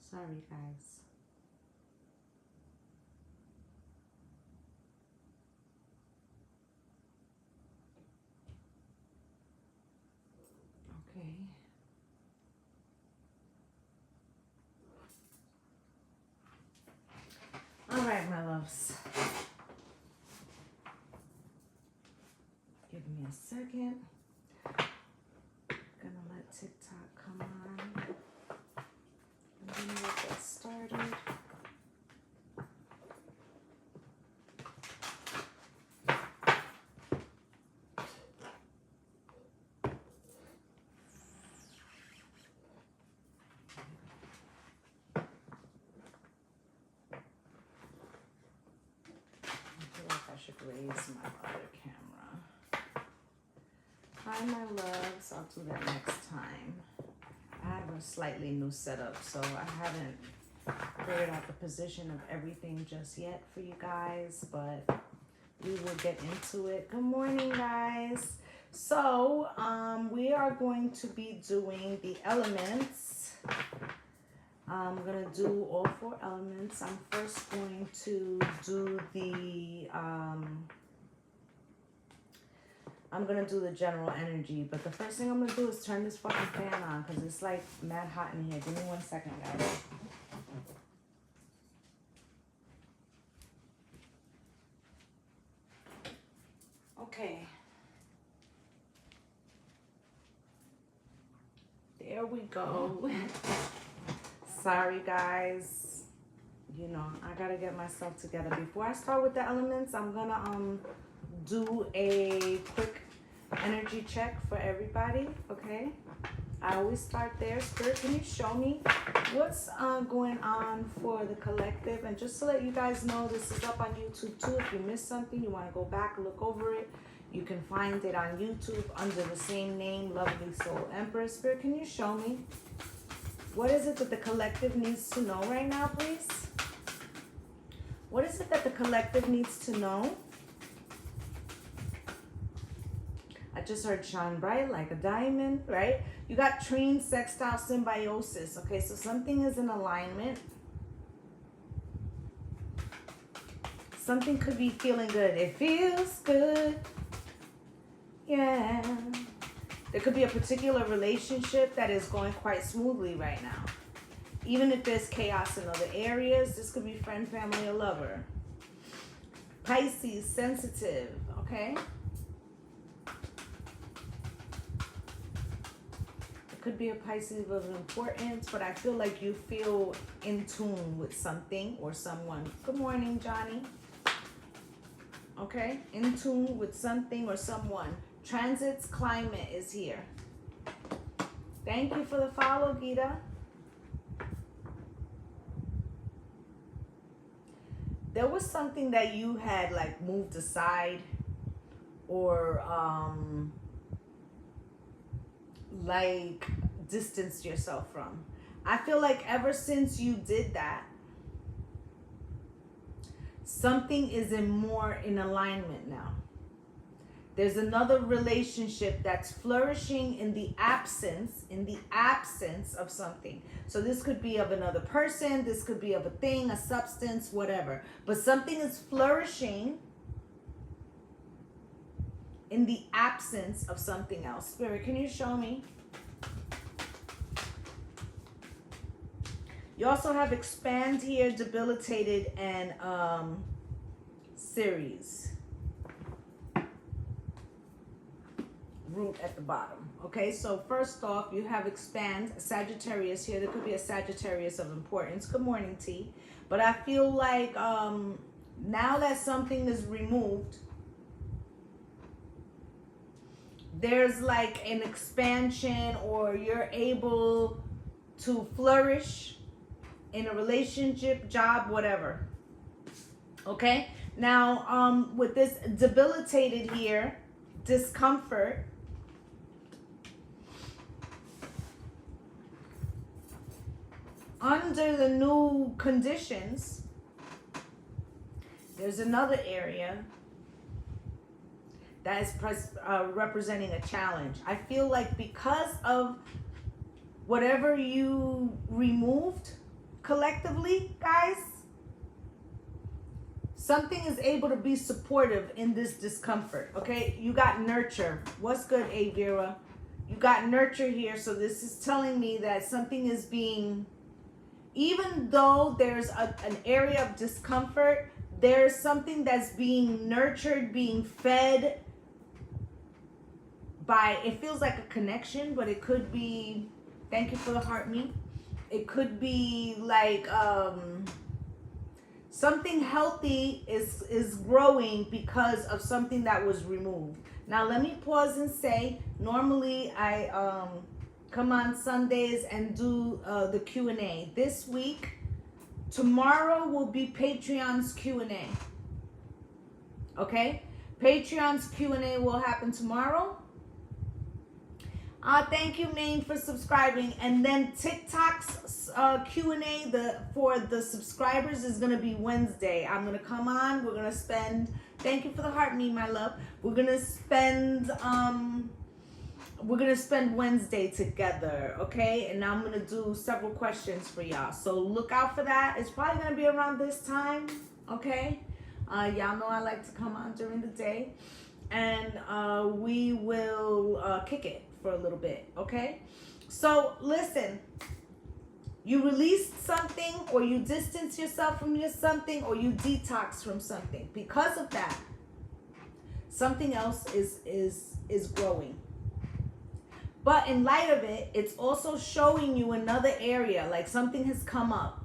Sorry, guys. Okay. All right, my loves. Give me a second. Gonna let TikTok come on. I'm gonna get that started. I should raise my other camera. Hi, my loves. I'll do that next time. I have a slightly new setup, so I haven't figured out the position of everything just yet for you guys, but we will get into it. Good morning, guys. So, we are going to be doing the elements. I'm gonna do all 4 elements. I'm first going to do the I'm gonna do the general energy, but the first thing I'm gonna do is turn this fucking fan on because it's like mad hot in here. Give me 1 second, guys. Okay. There we go. Sorry, guys. You know, I gotta get myself together. Before I start with the elements, I'm gonna do a quick energy check for everybody, okay? I always start there. Spirit, can you show me what's going on for the collective? And just to let you guys know, this is up on YouTube too. If you missed something, you want to go back, look over it, you can find it on YouTube under the same name, Lovelee Soul Empress. Spirit, can you show me what is it that the collective needs to know right now, please? What is it that the collective needs to know? I just heard shine bright like a diamond, right? You got trine, sextile, symbiosis. Okay, so something is in alignment. Something could be feeling good. It feels good. Yeah. There could be a particular relationship that is going quite smoothly right now. Even if there's chaos in other areas, this could be friend, family, or lover. Pisces, sensitive, okay? Could be a Pisces of importance, but I feel like you feel in tune with something or someone. Good morning, Johnny. Okay, in tune with something or someone. Transits, climate is here. Thank you for the follow, Gita. There was something that you had like moved aside or like distanced yourself from. I feel like ever since you did that, something is more in alignment now. There's another relationship that's flourishing in the absence of something. So this could be of another person, this could be of a thing, a substance, whatever. But something is flourishing in the absence of something else. Spirit, can you show me? You also have expand here, debilitated, and series. Root at the bottom. Okay, so first off, you have expand, Sagittarius here. There could be a Sagittarius of importance. Good morning, T. But I feel like now that something is removed, there's like an expansion, or you're able to flourish in a relationship, job, whatever. Okay, now with this debilitated here, discomfort, under the new conditions, there's another area that is representing a challenge. I feel like because of whatever you removed, collectively, guys, something is able to be supportive in this discomfort, okay? You got nurture. What's good, A. Vera? You got nurture here, so this is telling me that something is being, even though there's an area of discomfort, there's something that's being nurtured, being fed by, it feels like a connection, but it could be, thank you for the heart me. It could be like something healthy is growing because of something that was removed. Now let me pause and say, normally I come on Sundays and do the Q&A. This week, tomorrow will be Patreon's Q&A. Okay? Patreon's Q&A will happen tomorrow. Thank you, Maine, for subscribing. And then TikTok's Q&A for the subscribers is going to be Wednesday. I'm going to come on. We're going to spend, thank you for the heart, me, my love. We're going to spend Wednesday together, okay? And I'm going to do several questions for y'all. So look out for that. It's probably going to be around this time, okay? Y'all know I like to come on during the day. And we will kick it for a little bit, okay? So listen, you released something, or you distance yourself from something, or you detox from something. Because of that, something else is growing. But in light of it, it's also showing you another area, like something has come up.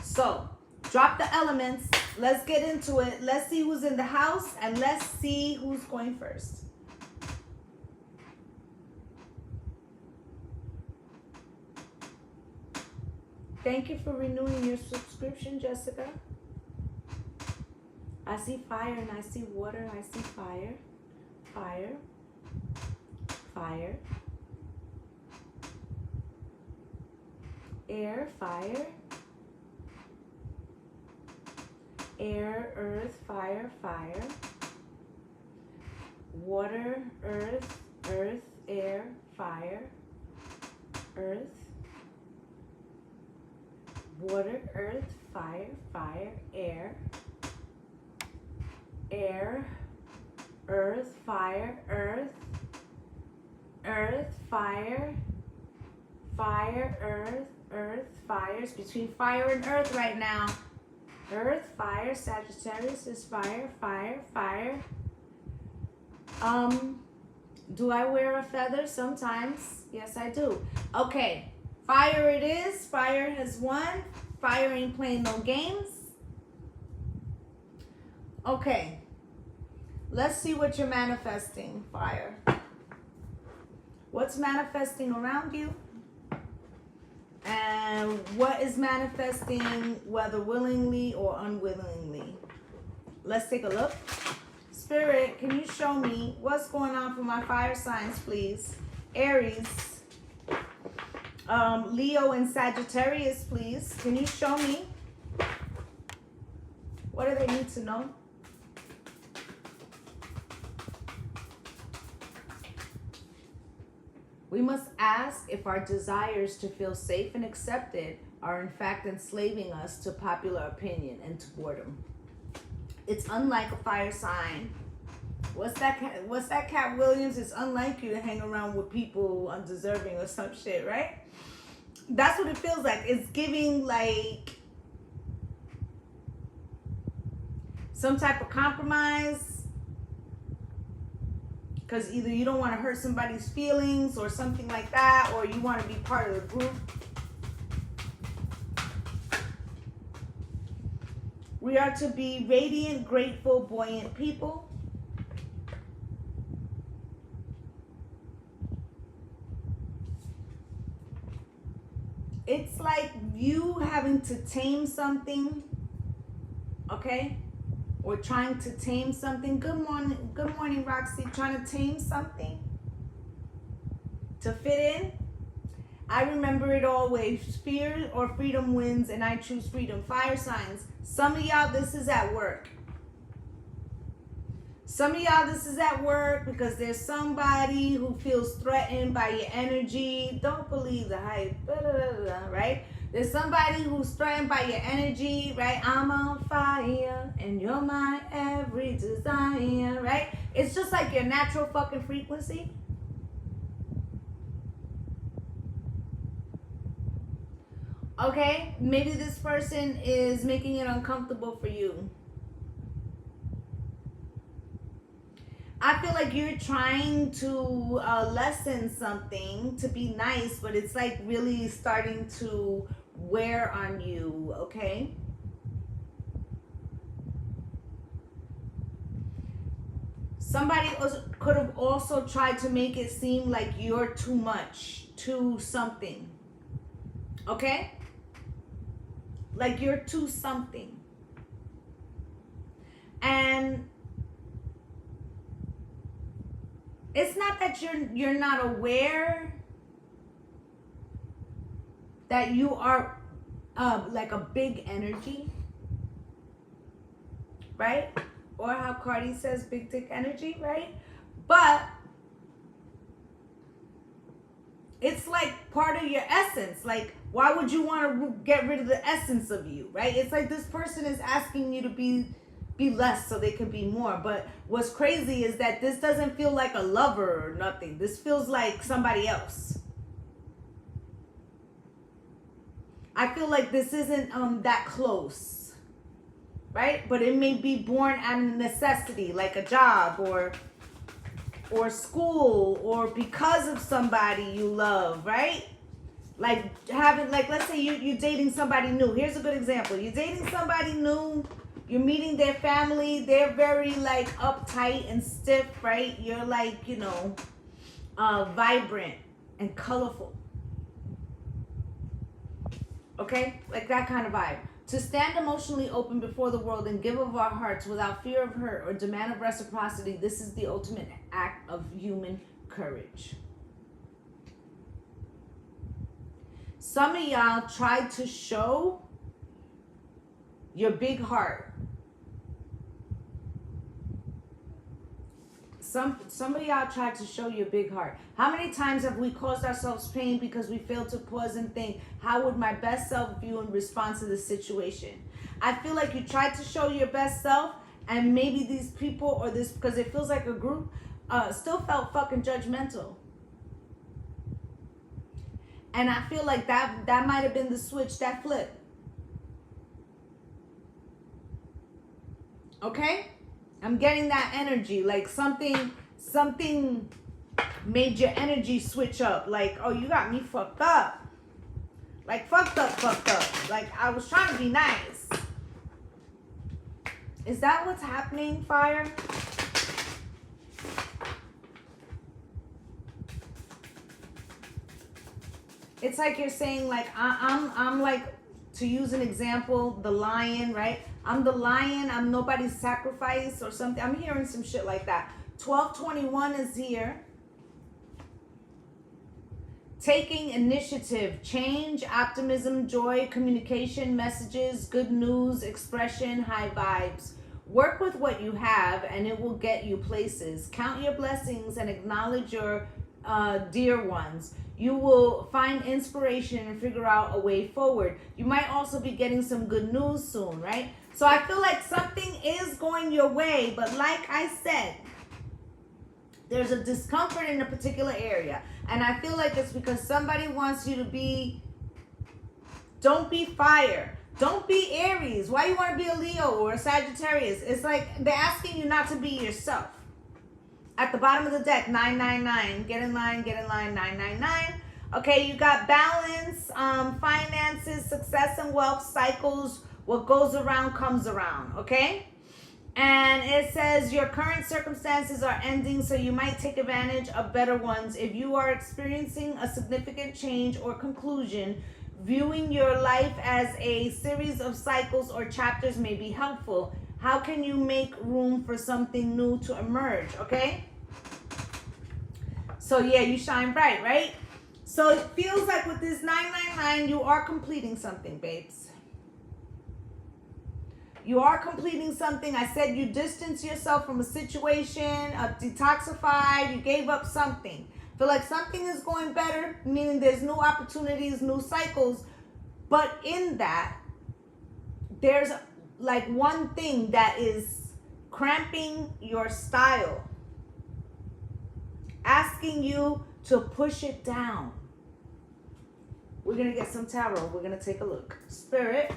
So drop the elements. Let's get into it. Let's see who's in the house, and let's see who's going first. Thank you for renewing your subscription, Jessica. I see fire and I see water. I see fire, fire, fire, air, fire, air, earth, fire, fire, water, earth, earth, air, fire, earth, water, earth, fire, fire, air, air, earth, fire, earth, earth, fire, fire, earth, earth, fire. It's between fire and earth right now. Earth, fire, Sagittarius is fire, fire, fire. Do I wear a feather? Sometimes. Yes, I do. Okay. Fire it is. Fire has won. Fire ain't playing no games. Okay. Let's see what you're manifesting, fire. What's manifesting around you? And what is manifesting, whether willingly or unwillingly? Let's take a look. Spirit, can you show me what's going on for my fire signs, please? Aries. Leo and Sagittarius, please. Can you show me? What do they need to know? We must ask if our desires to feel safe and accepted are in fact enslaving us to popular opinion and to boredom. It's unlike a fire sign. What's that Cat Williams? It's unlike you to hang around with people undeserving or some shit, right? That's what it feels like. It's giving like some type of compromise, because either you don't want to hurt somebody's feelings or something like that, or you want to be part of the group. We are to be radiant, grateful, buoyant people. It's like you having to tame something, okay? Or trying to tame something. Good morning, Roxy. Trying to tame something to fit in. I remember it always. Fear or freedom wins, and I choose freedom. Fire signs. Some of y'all, this is at work. Some of y'all, this is at work because there's somebody who feels threatened by your energy. Don't believe the hype, right? There's somebody who's threatened by your energy, right? I'm on fire and you're my every desire, right? It's just like your natural fucking frequency. Okay? Maybe this person is making it uncomfortable for you. I feel like you're trying to lessen something to be nice, but it's like really starting to wear on you, okay? Somebody could have also tried to make it seem like you're too much, too something, okay? Like you're too something. And it's not that you're not aware that you are like a big energy, right? Or how Cardi says, big dick energy, right? But it's like part of your essence. Like, why would you want to get rid of the essence of you, right? It's like this person is asking you to be less so they can be more. But what's crazy is that this doesn't feel like a lover or nothing. This feels like somebody else. I feel like this isn't that close, right? But it may be born out of necessity, like a job or school, or because of somebody you love, right? Like having, like, let's say you're dating somebody new. Here's a good example. You're dating somebody new. You're meeting their family. They're very like uptight and stiff, right? You're like, you know, vibrant and colorful. Okay? Like that kind of vibe. To stand emotionally open before the world and give of our hearts without fear of hurt or demand of reciprocity, this is the ultimate act of human courage. Some of y'all tried to show your big heart. Some of y'all tried to show your big heart. How many times have we caused ourselves pain because we failed to pause and think, how would my best self view in response to this situation? I feel like you tried to show your best self, and maybe these people or this, because it feels like a group, still felt fucking judgmental. And I feel like that might have been the switch that flipped. Okay? I'm getting that energy, like something made your energy switch up. Like, oh, you got me fucked up. Like, fucked up. Like, I was trying to be nice. Is that what's happening, fire? It's like you're saying, like, I'm like, to use an example, the lion, right? I'm the lion, I'm nobody's sacrifice or something. I'm hearing some shit like that. 1221 is here. Taking initiative, change, optimism, joy, communication, messages, good news, expression, high vibes. Work with what you have and it will get you places. Count your blessings and acknowledge your dear ones. You will find inspiration and figure out a way forward. You might also be getting some good news soon, right? So I feel like something is going your way, but like I said, there's a discomfort in a particular area. And I feel like it's because somebody wants you to be, don't be fire. Don't be Aries. Why you want to be a Leo or a Sagittarius? It's like they're asking you not to be yourself. At the bottom of the deck, 999. Get in line, 999. Okay, you got balance, finances, success and wealth, cycles. What goes around comes around, okay? And it says your current circumstances are ending, so you might take advantage of better ones. If you are experiencing a significant change or conclusion, viewing your life as a series of cycles or chapters may be helpful. How can you make room for something new to emerge, okay? So yeah, you shine bright, right? So it feels like with this 999, you are completing something, babes. You are completing something. I said you distance yourself from a situation, detoxified, you gave up something. Feel like something is going better, meaning there's new opportunities, new cycles. But in that, there's like one thing that is cramping your style, asking you to push it down. We're going to get some tarot. We're going to take a look. Spirit,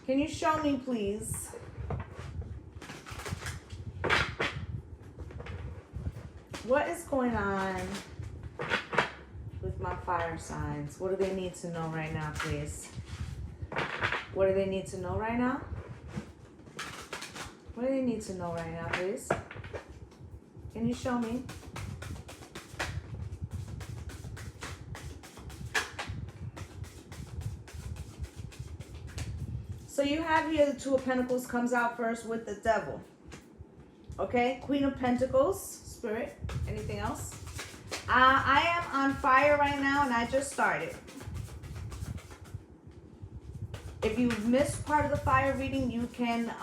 can you show me, please, what is going on with my fire signs? What do they need to know right now, please? What do they need to know right now? What do they need to know right now, please? Can you show me? So you have here the Two of Pentacles comes out first with the Devil. Okay, Queen of Pentacles, Spirit, anything else? I am on fire right now and I just started. If you've missed part of the fire reading, you can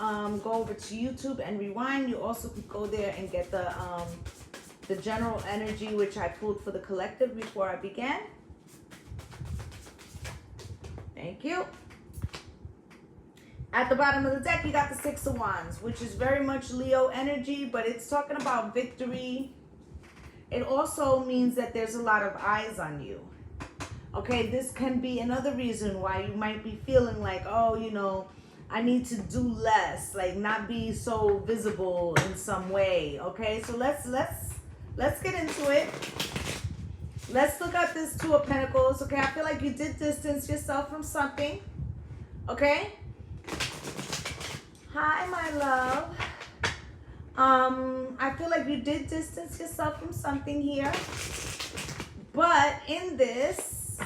go over to YouTube and rewind. You also can go there and get the general energy, which I pulled for the collective before I began. Thank you. At the bottom of the deck, you got the Six of Wands, which is very much Leo energy, but it's talking about victory. It also means that there's a lot of eyes on you. Okay, this can be another reason why you might be feeling like, oh, you know, I need to do less, like not be so visible in some way. Okay, so let's get into it. Let's look at this Two of Pentacles. Okay, I feel like you did distance yourself from something. Okay. Hi, my love. I feel like you did distance yourself from something here. But in this,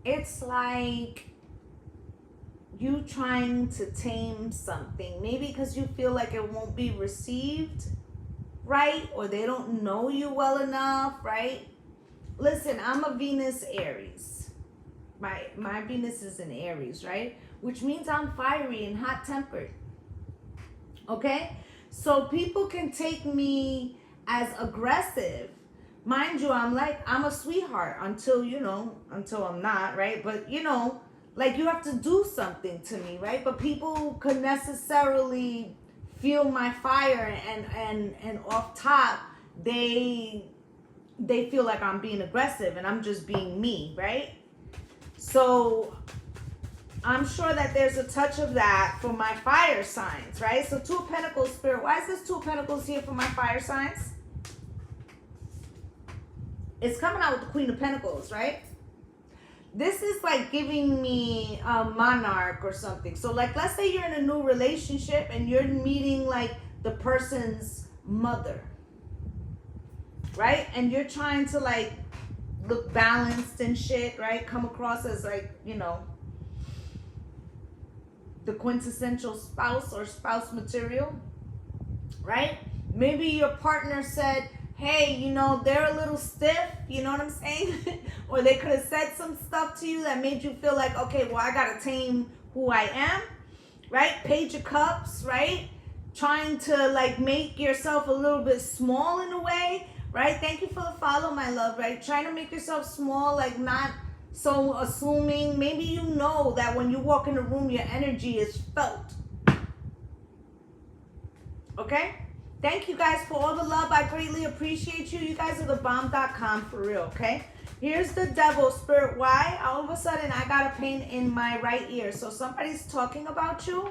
it's like you trying to tame something. Maybe because you feel like it won't be received right, or they don't know you well enough, right? Listen, I'm a Venus Aries. My Venus is in Aries, right? Which means I'm fiery and hot-tempered. Okay? So people can take me as aggressive. Mind you, I'm a sweetheart until I'm not, right? But, like you have to do something to me, right? But people could necessarily feel my fire and off top, they feel like I'm being aggressive and I'm just being me, right? So I'm sure that there's a touch of that for my fire signs, right? So Two of Pentacles, Spirit. Why is this Two of Pentacles here for my fire signs? It's coming out with the Queen of Pentacles, right? This is like giving me a monarch or something. So like, let's say you're in a new relationship and you're meeting like the person's mother, right? And you're trying to like look balanced and shit, right? Come across as like, the quintessential spouse or spouse material, right? Maybe your partner said, hey, they're a little stiff, you know what I'm saying? Or they could have said some stuff to you that made you feel like, okay, well, I gotta tame who I am, right? Page of Cups, right? Trying to like make yourself a little bit small in a way, right? Thank you for the follow, my love, right? Trying to make yourself small, like not so assuming. Maybe you know that when you walk in the room, your energy is felt. Okay? Thank you guys for all the love. I greatly appreciate you. You guys are the bomb.com for real, okay? Here's the Devil, Spirit. Why? All of a sudden, I got a pain in my right ear. So somebody's talking about you.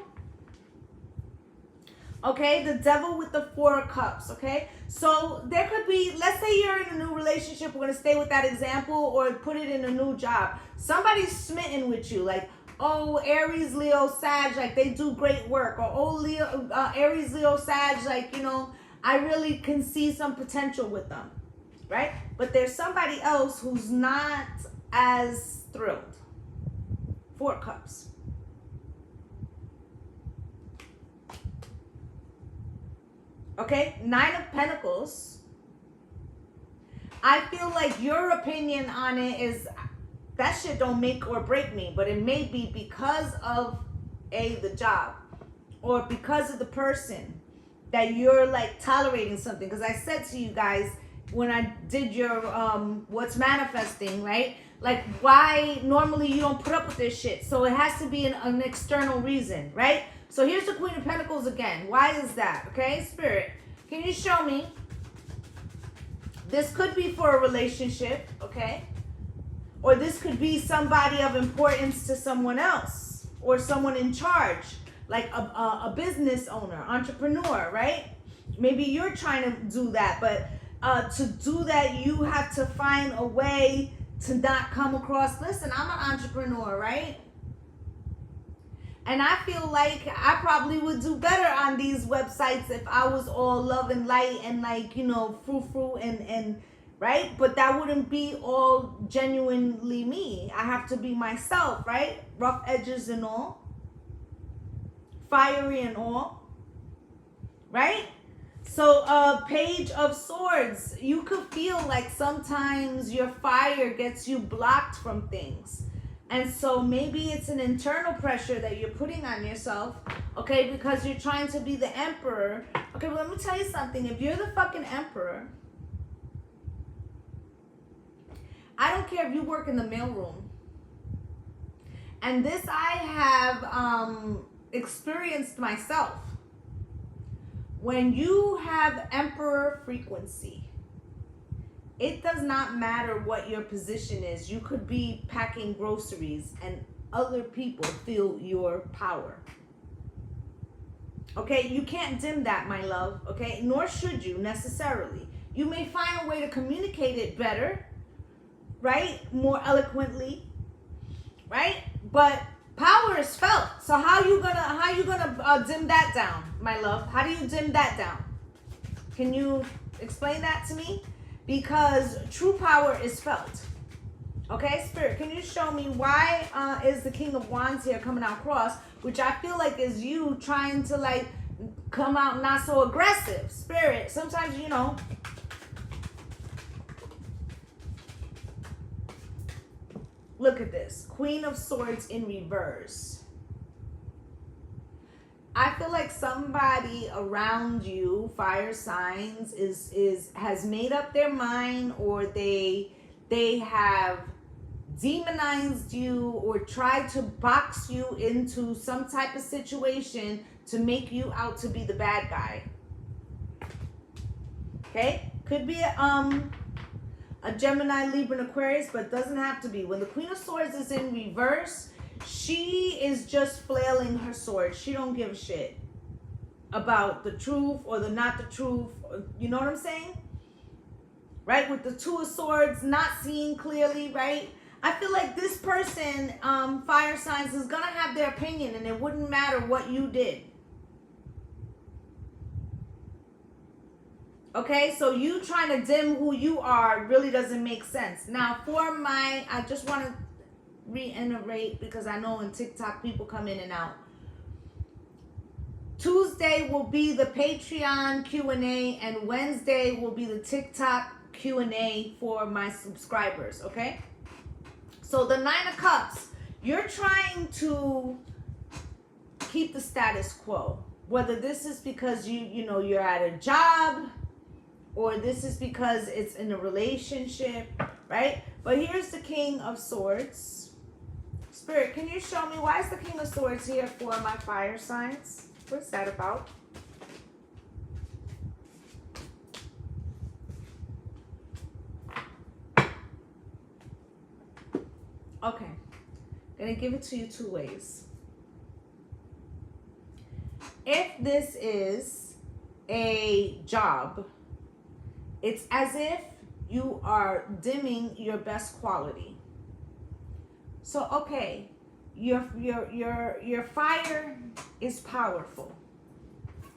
Okay, the Devil with the Four of Cups, okay? So there could be, let's say you're in a new relationship. We're going to stay with that example or put it in a new job. Somebody's smitten with you, like, oh, Aries, Leo, Sag, like they do great work. Or, oh, Aries, Leo, Sag, like, I really can see some potential with them, right? But there's somebody else who's not as thrilled. Four Cups. Okay, Nine of Pentacles. I feel like your opinion on it is that shit don't make or break me, but it may be because of the job or because of the person that you're like tolerating something. Because I said to you guys, when I did your what's manifesting, right? Like, why normally you don't put up with this shit? So it has to be an external reason, right? So here's the Queen of Pentacles again. Why is that? Okay, Spirit, can you show me? This could be for a relationship, okay? Or this could be somebody of importance to someone else or someone in charge, like a business owner, entrepreneur, right? Maybe you're trying to do that, but to do that, you have to find a way to not come across, listen, I'm an entrepreneur, right? And I feel like I probably would do better on these websites if I was all love and light and like, you know, frou-frou and right? But that wouldn't be all genuinely me. I have to be myself, right? Rough edges and all. Fiery and all. Right? So, Page of Swords. You could feel like sometimes your fire gets you blocked from things. And so maybe it's an internal pressure that you're putting on yourself, okay, because you're trying to be the emperor. Okay, well, let me tell you something. If you're the fucking emperor, I don't care if you work in the mailroom. And this I have experienced myself. When you have emperor frequency, it does not matter what your position is. You could be packing groceries and other people feel your power. Okay, you can't dim that, my love, okay? Nor should you necessarily. You may find a way to communicate it better, right? More eloquently, right? But power is felt. So how you gonna dim that down, my love? How do you dim that down? Can you explain that to me? Because true power is felt. Okay, Spirit, can you show me why is the King of Wands here coming out cross, which I feel like is you trying to like come out not so aggressive. Spirit, sometimes, you know, look at this. Queen of Swords in reverse. I feel like somebody around you, fire signs, has made up their mind, or they have demonized you or tried to box you into some type of situation to make you out to be the bad guy. Okay? Could be a Gemini, Libra, and Aquarius, but doesn't have to be. When the Queen of Swords is in reverse, she is just flailing her sword. She don't give a shit about the truth or the not the truth. You know what I'm saying? Right? With the Two of Swords, not seeing clearly, right? I feel like this person, fire signs, is going to have their opinion, and it wouldn't matter what you did. Okay? So you trying to dim who you are really doesn't make sense. Now, I just want to reiterate, because I know in TikTok people come in and out. Tuesday will be the Patreon Q&A, and Wednesday will be the TikTok Q&A for my subscribers, okay? So the Nine of Cups, you're trying to keep the status quo. Whether this is because you know you're at a job, or this is because it's in a relationship, right? But here's the King of Swords. Spirit, can you show me why is the King of Swords here for my fire signs? What's that about? Okay. Gonna give it to you two ways. If this is a job, it's as if you are dimming your best quality. So, okay, your fire is powerful,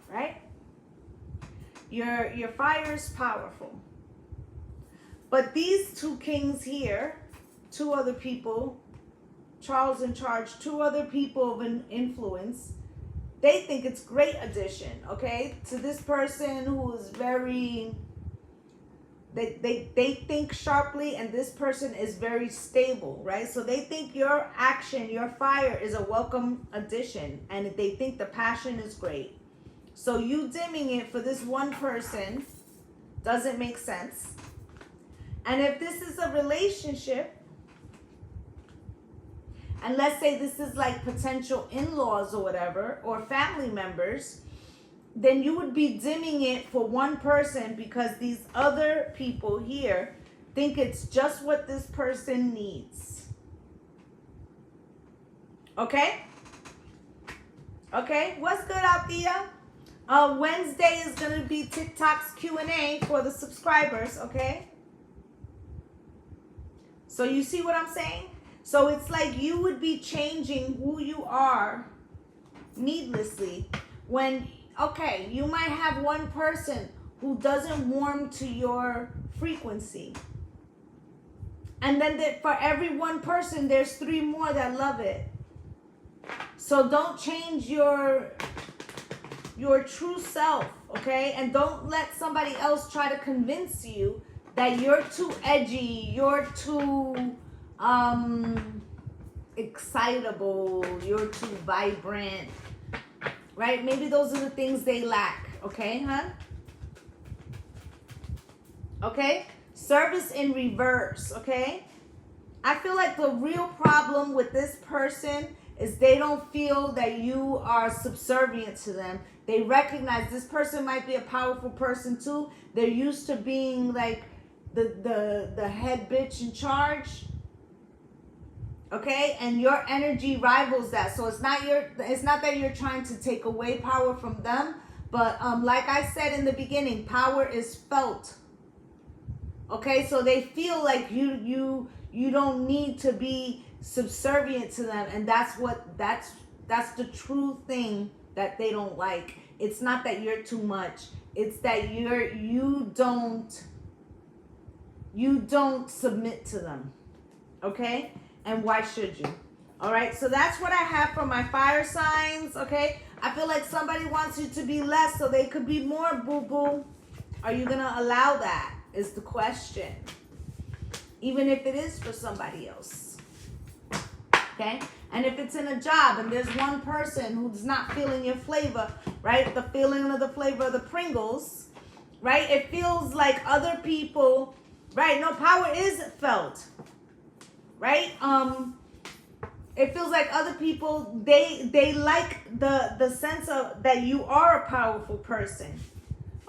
right? Your fire is powerful. But these two kings here, two other people, Charles in charge, two other people of an influence, they think it's great addition, okay? To this person who is very... They think sharply, and this person is very stable, right? So they think your action, your fire is a welcome addition, and they think the passion is great. So you dimming it for this one person Doesn't make sense. And if this is a relationship, and let's say this is like potential in-laws or whatever, or family members, then you would be dimming it for one person because these other people here think it's just what this person needs. Okay? Okay, what's good, Althea? Wednesday is going to be TikTok's Q&A for the subscribers, okay? So you see what I'm saying? So it's like you would be changing who you are needlessly when, okay, you might have one person who doesn't warm to your frequency. And then for every one person, there's 3 more that love it. So don't change your true self, okay? And don't let somebody else try to convince you that you're too edgy, you're too excitable, you're too vibrant, right? Maybe those are the things they lack, okay, huh? Okay? Service in reverse, okay? I feel like the real problem with this person is they don't feel that you are subservient to them. They recognize this person might be a powerful person too. They're used to being like the head bitch in charge. Okay? And your energy rivals that. So it's not that you're trying to take away power from them, but like I said in the beginning, power is felt. Okay? So they feel like you don't need to be subservient to them, and that's the true thing that they don't like. It's not that you're too much, it's that you don't submit to them. Okay? And why should you? All right, so that's what I have for my fire signs. Okay, I feel like somebody wants you to be less so they could be more, boo-boo. Are you gonna allow that is the question, even if it is for somebody else. Okay? And if it's in a job and there's one person who's not feeling your flavor, right? The feeling of the flavor of the Pringles, right? It feels like other people, right? No, power is felt, right? It feels like other people, they like the sense of that you are a powerful person.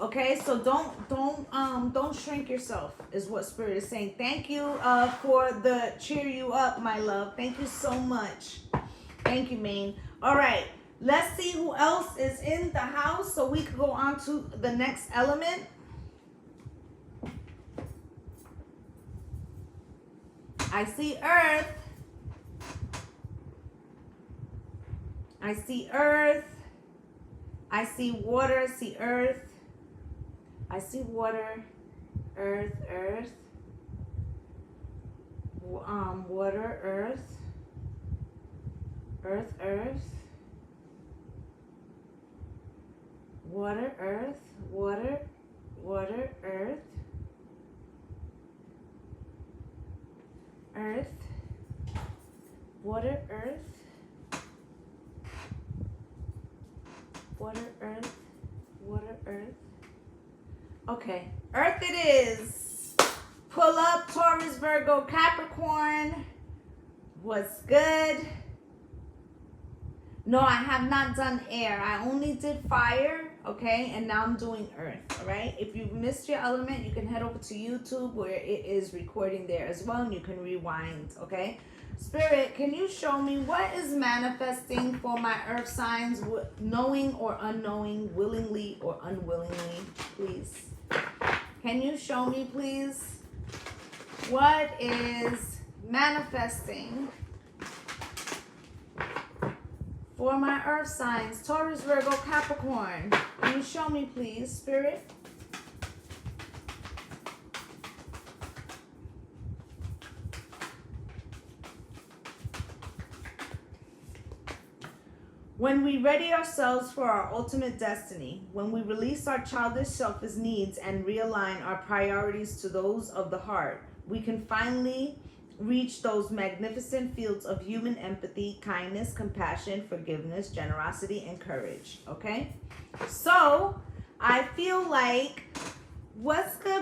Okay, so don't shrink yourself is what Spirit is saying. Thank you for the cheer you up, my love. Thank you so much. Thank you, Maine. All right, let's see who else is in the house so we can go on to the next element. I see Earth. I see Earth. I see water. I see Earth. I see water, earth, earth, water, earth, earth, earth, water, earth, water, water, earth, earth, water, earth, water, earth, water, earth. Okay, Earth it is. Pull up, Taurus, Virgo, Capricorn. What's good? No, I have not done air. I only did fire, okay? And now I'm doing earth, all right? If you missed your element, you can head over to YouTube where it is recording there as well, and you can rewind, okay? Spirit, can you show me what is manifesting for my earth signs, knowing or unknowing, willingly or unwillingly, please? Can you show me, please, what is manifesting for my earth signs, Taurus, Virgo, Capricorn? Can you show me, please, Spirit? When we ready ourselves for our ultimate destiny, when we release our childish selfish needs and realign our priorities to those of the heart, we can finally reach those magnificent fields of human empathy, kindness, compassion, forgiveness, generosity, and courage. Okay? So, I feel like, what's good,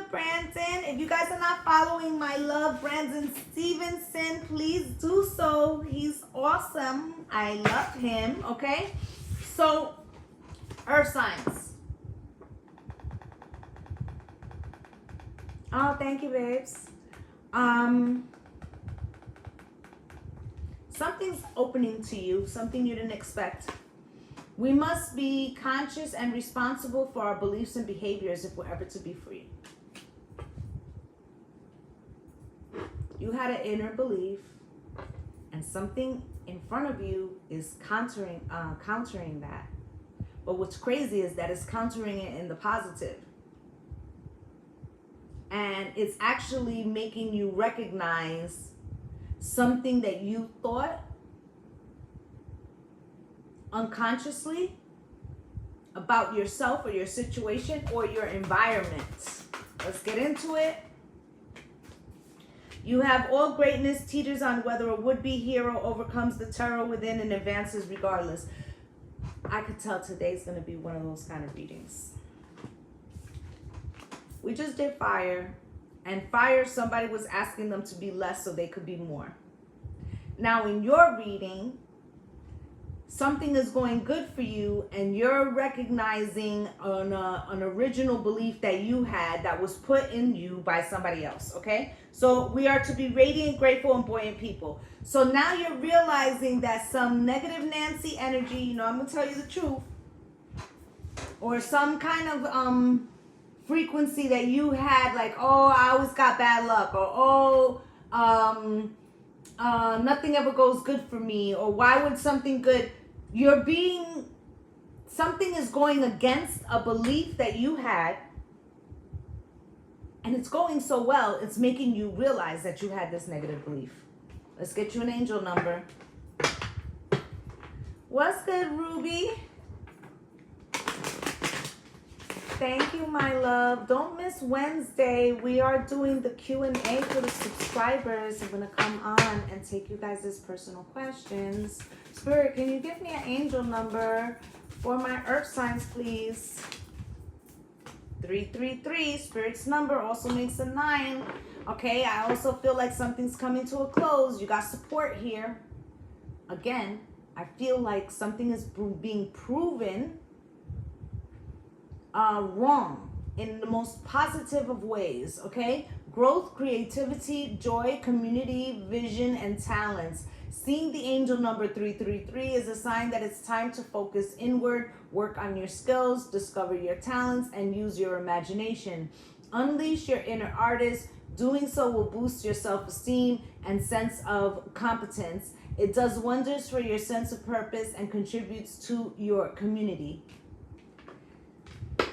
If you guys are not following my love, Brandon Stevenson, please do so. He's awesome. I love him, okay? So, earth signs. Oh, thank you, babes. Something's opening to you, something you didn't expect. We must be conscious and responsible for our beliefs and behaviors if we're ever to be free. You had an inner belief, and something in front of you is countering that. But what's crazy is that it's countering it in the positive. And it's actually making you recognize something that you thought unconsciously about yourself or your situation or your environment. Let's get into it. You have all greatness teeters on whether a would-be hero overcomes the terror within and advances regardless. I could tell today's going to be one of those kind of readings. We just did fire, and fire, somebody was asking them to be less so they could be more. Now in your reading, something is going good for you, and you're recognizing an original belief that you had that was put in you by somebody else, okay? So we are to be radiant, grateful, and buoyant people. So now you're realizing that some negative Nancy energy, you know, I'm going to tell you the truth, or some kind of frequency that you had, like, oh, I always got bad luck, or nothing ever goes good for me, or why would something good, something is going against a belief that you had, and it's going so well, it's making you realize that you had this negative belief. Let's get you an angel number. What's good, Ruby? Thank you, my love. Don't miss Wednesday. We are doing the Q&A for the subscribers. I'm going to come on and take you guys' personal questions. Spirit, can you give me an angel number for my earth signs, please? 333. Spirit's number also makes a 9. Okay, I also feel like something's coming to a close. You got support here. Again, I feel like something is being proven wrong in the most positive of ways, okay? Growth, creativity, joy, community, vision, and talents. Seeing the angel number 333 is a sign that it's time to focus inward, work on your skills, discover your talents, and use your imagination. Unleash your inner artist. Doing so will boost your self-esteem and sense of competence. It does wonders for your sense of purpose and contributes to your community.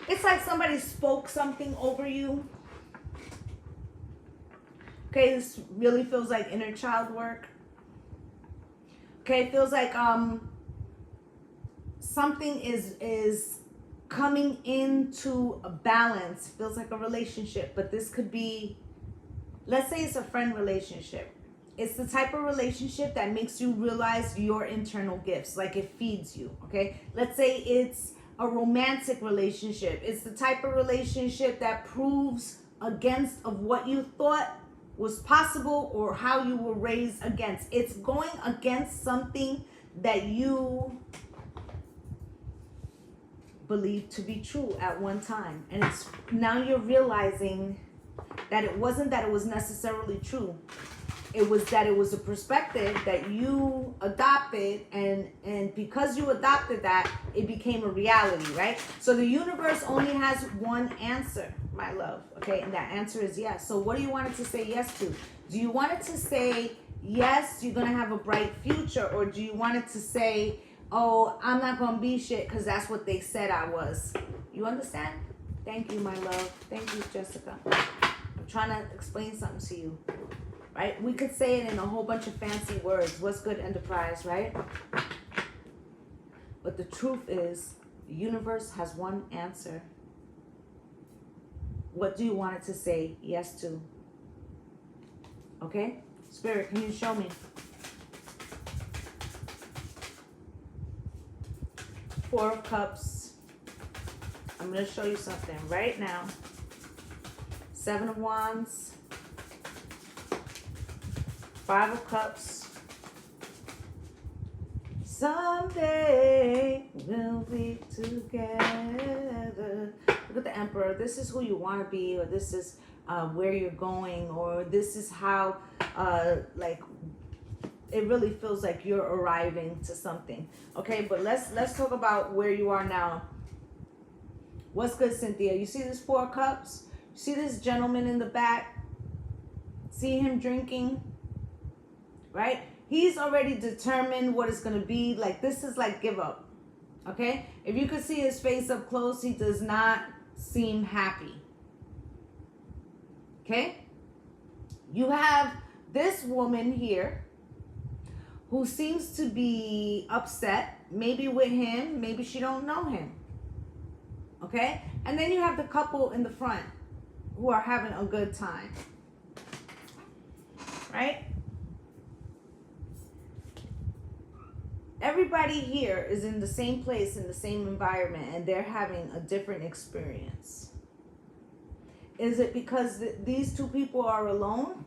It's like somebody spoke something over you. Okay, this really feels like inner child work. Okay, it feels like something is coming into a balance. It feels like a relationship, but this could be, let's say it's a friend relationship. It's the type of relationship that makes you realize your internal gifts, like it feeds you, okay? Let's say it's a romantic relationship. It's the type of relationship that proves against of what you thought was possible or how you were raised against. It's going against something that you believed to be true at one time. And it's now you're realizing that it wasn't that it was necessarily true. It was that it was a perspective that you adopted, and because you adopted that, it became a reality, right? So the universe only has one answer, my love, okay? And that answer is yes. So what do you want it to say yes to? Do you want it to say, yes, you're going to have a bright future? Or do you want it to say, oh, I'm not going to be shit because that's what they said I was? You understand? Thank you, my love. Thank you, Jessica. I'm trying to explain something to you. Right? We could say it in a whole bunch of fancy words. What's good, Enterprise, right? But the truth is, the universe has one answer. What do you want it to say yes to? Okay? Spirit, can you show me? 4 of Cups. I'm going to show you something right now. Seven of Wands, Five of Cups. Someday we'll be together. Look at the Emperor. This is who you want to be, or this is where you're going, or this is how, like, it really feels like you're arriving to something. Okay, but let's talk about where you are now. What's good, Cynthia? You see this Four of Cups? You see this gentleman in the back? See him drinking? Right? He's already determined what it's going to be. Like, this is like give up. Okay? If you could see his face up close, he does not seem happy. Okay? You have this woman here who seems to be upset, maybe with him, maybe she don't know him. Okay? And then you have the couple in the front who are having a good time. Right? Everybody here is in the same place, in the same environment, and they're having a different experience. Is it because these two people are alone?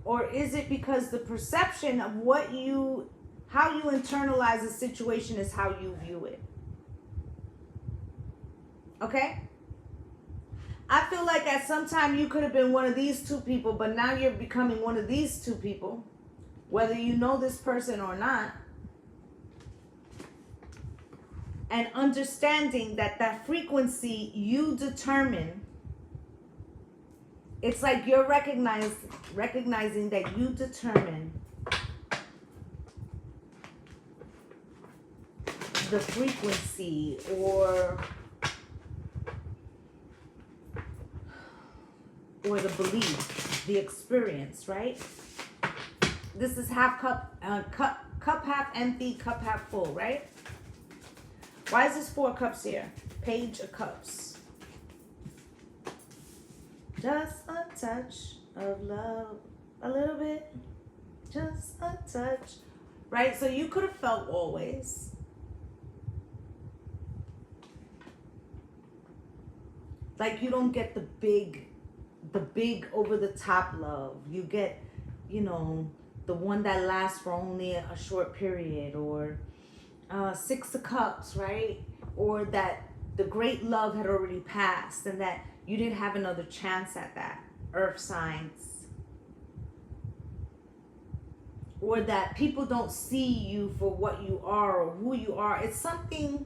Or is it because the perception of how you internalize a situation is how you view it? Okay? I feel like at some time you could have been one of these two people, but now you're becoming one of these two people, whether you know this person or not. And understanding that frequency you determine, it's like you're recognizing that you determine the frequency or the belief, the experience, right? This is half cup half empty, cup half full, right? Why is this Four of Cups here? Page of Cups. Just a touch of love, a little bit, just a touch, right? So you could have felt always. Like you don't get the big over the top love. You get, the one that lasts for only a short period, or Six of Cups, right? Or that the great love had already passed and that you didn't have another chance at that. Earth signs. Or that people don't see you for what you are or who you are. It's something,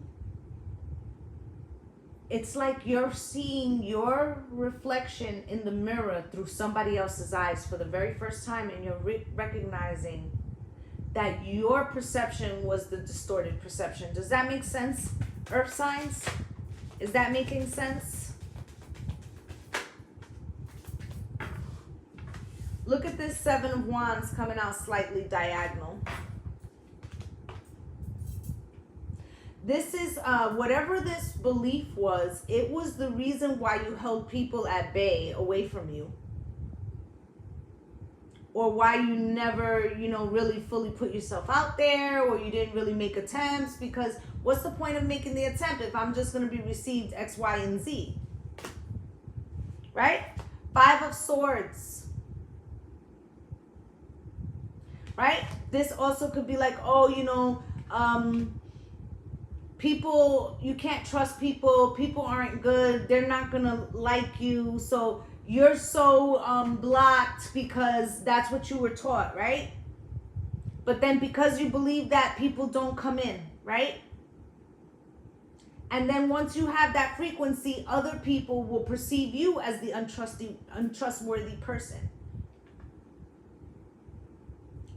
it's like you're seeing your reflection in the mirror through somebody else's eyes for the very first time, and you're recognizing that your perception was the distorted perception. Does that make sense, Earth signs? Is that making sense? Look at this Seven of Wands coming out slightly diagonal. This is, whatever this belief was, it was the reason why you held people at bay away from you. Or why you never, really fully put yourself out there, or you didn't really make attempts, because what's the point of making the attempt if I'm just going to be received X, Y, and Z? Right? Five of Swords. Right? This also could be like, people, you can't trust people. People aren't good. They're not going to like you. So you're so blocked because that's what you were taught, right? But then because you believe that, people don't come in, right? And then once you have that frequency, other people will perceive you as the untrustworthy person.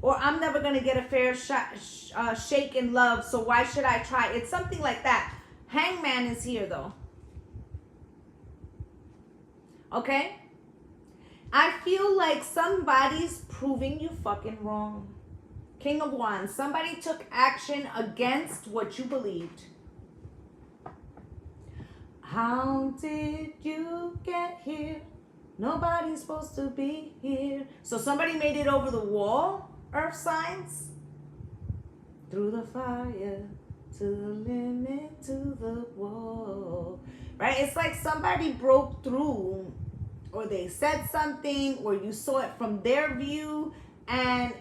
Or I'm never going to get a fair shake in love, so why should I try? It's something like that. Hangman is here, though. Okay? I feel like somebody's proving you fucking wrong. King of Wands. Somebody took action against what you believed. How did you get here? Nobody's supposed to be here. So somebody made it over the wall, Earth signs. Through the fire, to the limit, to the wall. Right? It's like somebody broke through or they said something, or you saw it from their view, and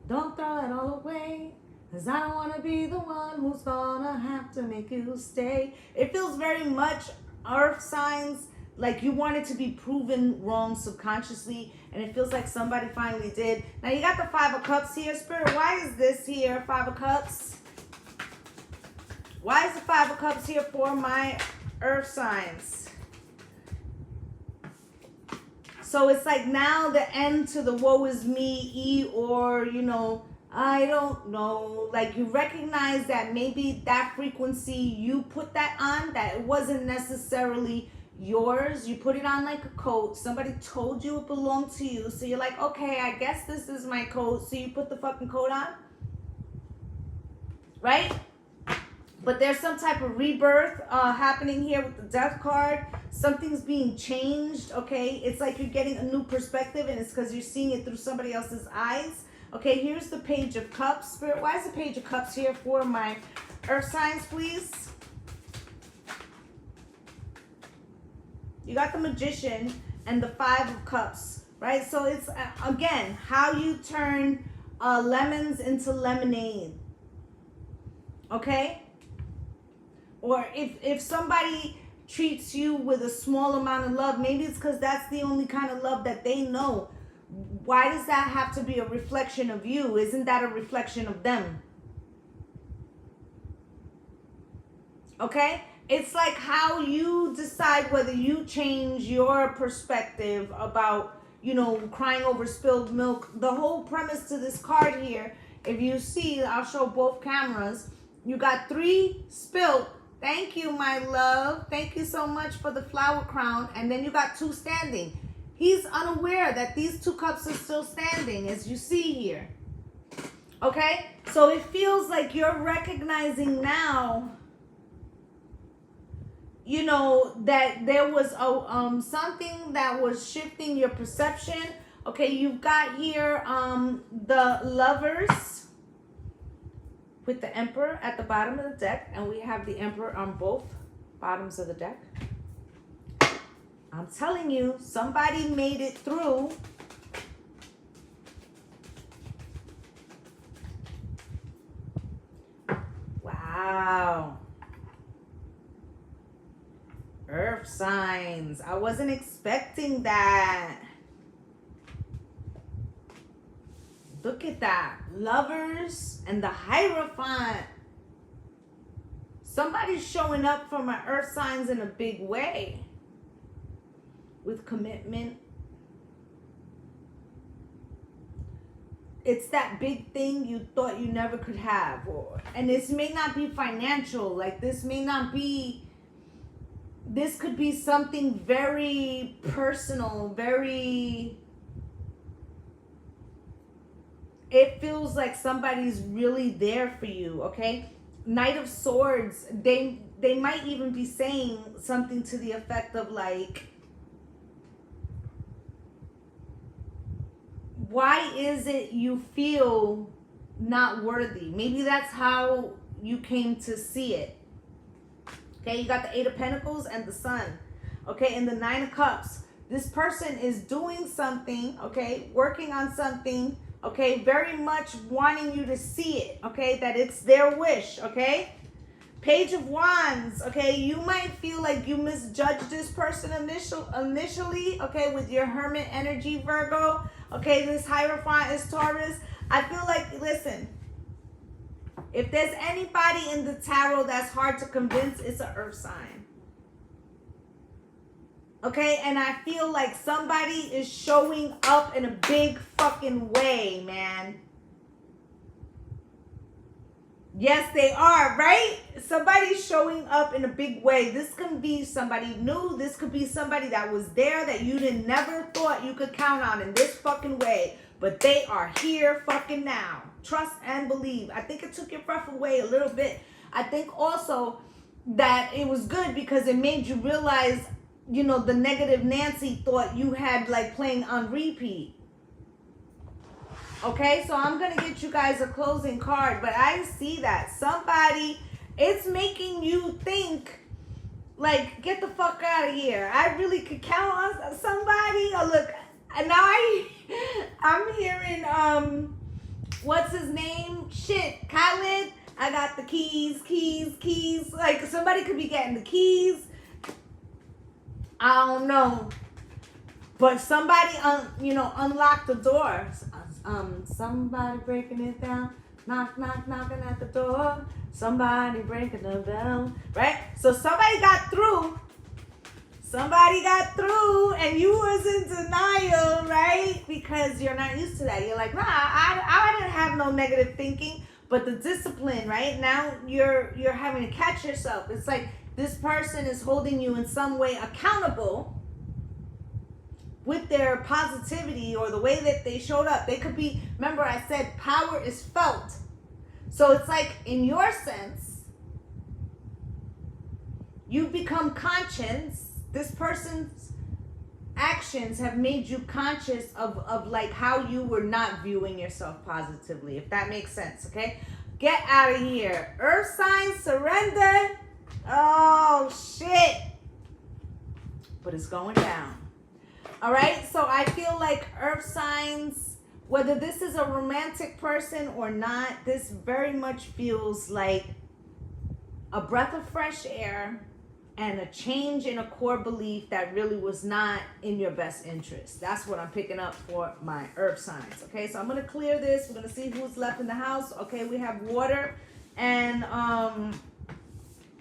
don't throw it all away, 'cause I don't want to be the one who's gonna have to make you stay. It feels very much earth signs, like you wanted to be proven wrong subconsciously, and it feels like somebody finally did. Now you got the Five of Cups here, Spirit. Why is this here, Five of Cups? Why is the Five of Cups here for my earth signs? So it's like now the end to the woe is me, or, you know, I don't know. Like you recognize that maybe that frequency, you put that on, that it wasn't necessarily yours. You put it on like a coat. Somebody told you it belonged to you. So you're like, okay, I guess this is my coat. So you put the fucking coat on. Right? But there's some type of rebirth happening here with the Death card. Something's being changed, okay? It's like you're getting a new perspective, and it's because you're seeing it through somebody else's eyes. Okay, here's the Page of Cups. Spirit, why is the Page of Cups here for my earth signs, please? You got the Magician and the Five of Cups, right? So it's, again, how you turn lemons into lemonade, okay? Or if somebody treats you with a small amount of love, maybe it's because that's the only kind of love that they know. Why does that have to be a reflection of you? Isn't that a reflection of them? Okay? It's like how you decide whether you change your perspective about, you know, crying over spilled milk. The whole premise to this card here, if you see, I'll show both cameras. You got 3 spilled. Thank you, my love. Thank you so much for the flower crown. And then you got 2 standing. He's unaware that these 2 cups are still standing, as you see here. Okay? So it feels like you're recognizing now, you know, that there was a something that was shifting your perception. Okay, you've got here the Lovers with the Emperor at the bottom of the deck, and we have the Emperor on both bottoms of the deck. I'm telling you, somebody made it through. Wow. Earth signs. I wasn't expecting that. Look at that. Lovers and the Hierophant. Somebody's showing up for my earth signs in a big way. With commitment. It's that big thing you thought you never could have. And this may not be financial. Like this may not be... This could be something very personal, very... It feels like somebody's really there for you, okay? Knight of Swords, they might even be saying something to the effect of like, why is it you feel not worthy? Maybe that's how you came to see it. Okay, you got the 8 of Pentacles and the Sun. Okay, and the 9 of Cups. This person is doing something, okay, working on something, okay, very much wanting you to see it, okay, that it's their wish, okay? Page of Wands, okay, you might feel like you misjudged this person initially, okay, with your Hermit energy, Virgo, okay, this Hierophant is Taurus. I feel like, listen, if there's anybody in the tarot that's hard to convince, it's an earth sign. Okay, and I feel like somebody is showing up in a big fucking way, man. Yes, they are, right? Somebody's showing up in a big way. This can be somebody new. This could be somebody that was there that you never thought you could count on in this fucking way. But they are here fucking now. Trust and believe. I think it took your breath away a little bit. I think also that it was good because it made you realize, you know, the negative Nancy thought you had like playing on repeat. Okay, so I'm going to get you guys a closing card, but I see that somebody, it's making you think Like, get the fuck out of here. I really could count on somebody. Oh, look, and now I'm hearing, what's his name? Shit, Khaled. I got the keys. Like, somebody could be getting the keys. I don't know. But somebody, unlock the door. Somebody breaking it down. Knocking at the door. Somebody breaking the bell. Right? So somebody got through. And you was in denial, right? Because you're not used to that. You're like, nah, I didn't have no negative thinking. But the discipline, right? Now you're having to catch yourself. It's like this person is holding you in some way accountable with their positivity or the way that they showed up. They could be, remember I said power is felt. So it's like, in your sense, you become conscious. This person's actions have made you conscious of like how you were not viewing yourself positively, if that makes sense, okay? Get out of here. Earth signs, surrender. Oh, shit. But it's going down. All right, so I feel like earth signs, whether this is a romantic person or not, this very much feels like a breath of fresh air and a change in a core belief that really was not in your best interest. That's what I'm picking up for my earth signs. Okay, so I'm going to clear this. We're going to see who's left in the house. Okay, we have water and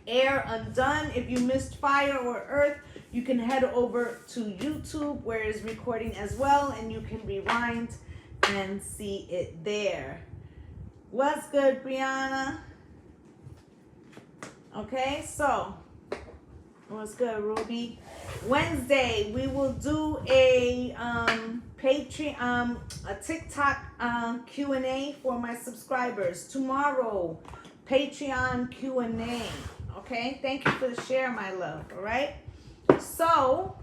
air undone. If you missed fire or earth, you can head over to YouTube where it's recording as well, and you can rewind and see it there. What's good, Brianna? Okay, so what's good, Ruby? Wednesday we will do a Patreon, a TikTok Q&A for my subscribers. Tomorrow, Patreon Q&A. Okay, thank you for the share, my love. All right. So,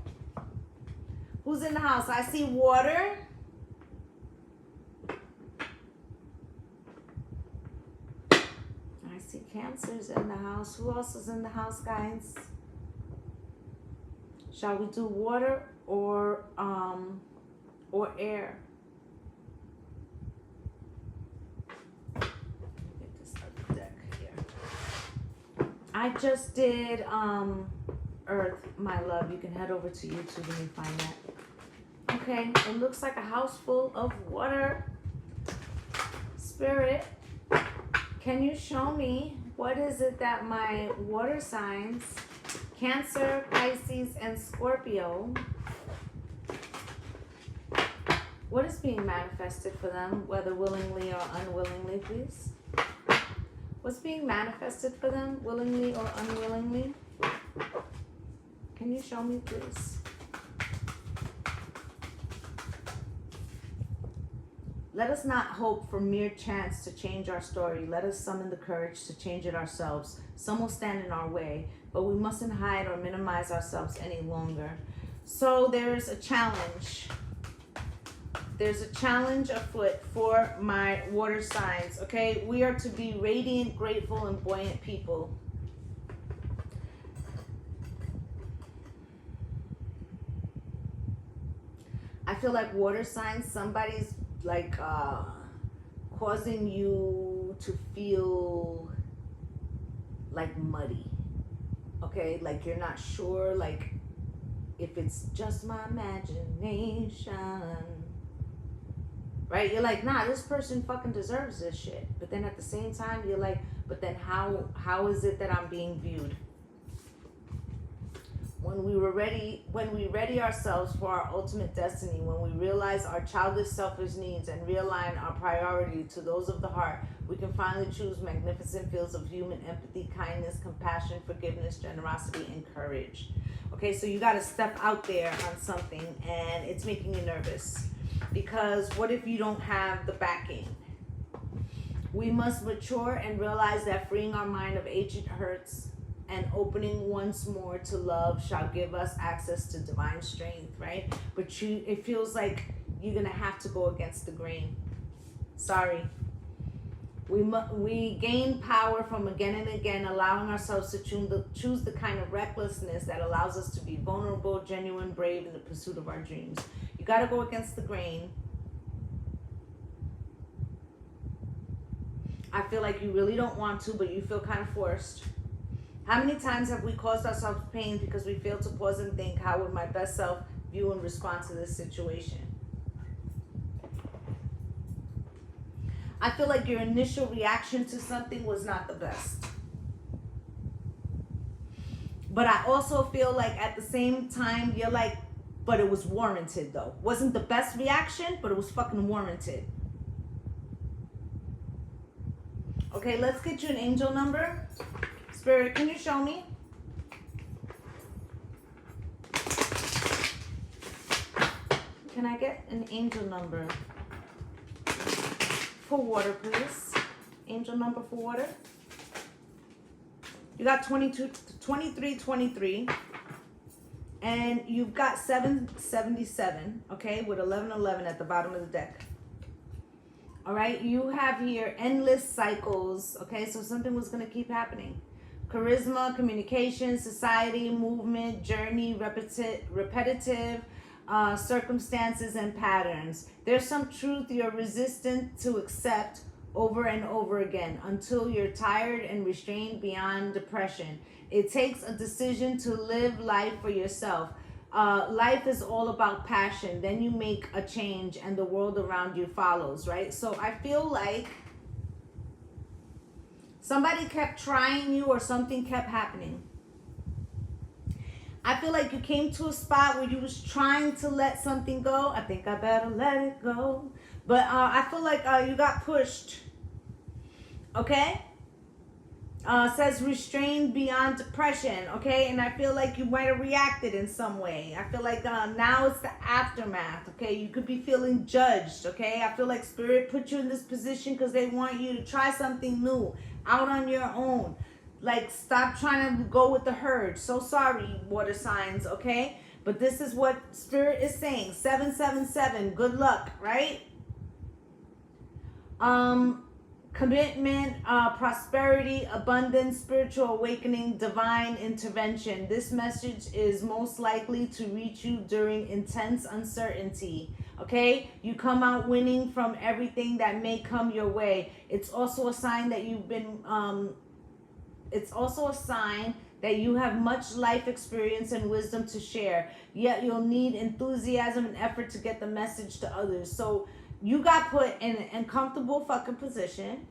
who's in the house? I see water. I see Cancer's in the house. Who else is in the house, guys? Shall we do water or air? Get this other deck here. I just did Earth, my love. You can head over to YouTube and you find that. Okay, it looks like a house full of water. Spirit, can you show me what is it that my water signs, Cancer, Pisces, and Scorpio, what is being manifested for them, whether willingly or unwillingly, please? What's being manifested for them, willingly or unwillingly? Can you show me, please? Let us not hope for mere chance to change our story. Let us summon the courage to change it ourselves. Some will stand in our way, but we mustn't hide or minimize ourselves any longer. So there's a challenge. There's a challenge afoot for my water signs, okay? We are to be radiant, grateful, and buoyant people. I feel like water signs, somebody's like causing you to feel like muddy. Okay, like you're not sure, like if it's just my imagination. Right? You're like, nah, this person fucking deserves this shit. But then at the same time, you're like, but then how is it that I'm being viewed? When we ready ourselves for our ultimate destiny, when we realize our childish, selfish needs and realign our priority to those of the heart, we can finally choose magnificent fields of human empathy, kindness, compassion, forgiveness, generosity, and courage. Okay, so you got to step out there on something, and it's making you nervous. Because what if you don't have the backing? We must mature and realize that freeing our mind of ancient hurts and opening once more to love shall give us access to divine strength, right? But it feels like you're gonna have to go against the grain. Sorry. We gain power from again and again allowing ourselves to choose the kind of recklessness that allows us to be vulnerable, genuine, brave in the pursuit of our dreams. You got to go against the grain. I feel like you really don't want to, but you feel kind of forced. How many times have we caused ourselves pain because we failed to pause and think, how would my best self view and respond to this situation? I feel like your initial reaction to something was not the best. But I also feel like at the same time, you're like, but it was warranted though. Wasn't the best reaction, but it was fucking warranted. Okay, let's get you an angel number. Spirit, can you show me? Can I get an angel number for water, please? Angel number for water. You got 2323. And you've got 777, okay, with 1111 at the bottom of the deck. All right, you have here endless cycles, okay, so something was going to keep happening. Charisma, communication, society, movement, journey, repetitive circumstances and patterns. There's some truth you're resistant to accept over and over again until you're tired and restrained beyond depression. It takes a decision to live life for yourself. Life is all about passion. Then you make a change and the world around you follows, right? So I feel like somebody kept trying you or something kept happening. I feel like you came to a spot where you was trying to let something go. I think I better let it go. But I feel like you got pushed. Okay? Says restrained beyond depression, okay? And I feel like you might have reacted in some way. I feel like now it's the aftermath, okay? You could be feeling judged, okay? I feel like Spirit put you in this position because they want you to try something new, out on your own. Like, stop trying to go with the herd. So sorry, water signs, okay? But this is what Spirit is saying. 777, good luck, right? Commitment, prosperity, abundance, spiritual awakening, divine intervention. This message is most likely to reach you during intense uncertainty. Okay? You come out winning from everything that may come your way. It's also a sign that you've been, it's also a sign that you have much life experience and wisdom to share. Yet you'll need enthusiasm and effort to get the message to others. So you got put in an uncomfortable fucking position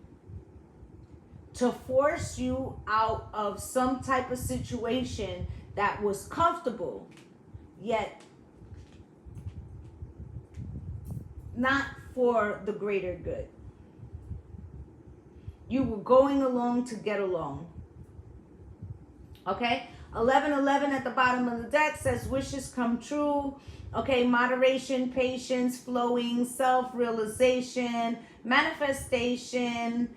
to force you out of some type of situation that was comfortable, yet not for the greater good. You were going along to get along. Okay? 1111 at the bottom of the deck says wishes come true. Okay, moderation, patience, flowing, self-realization, manifestation,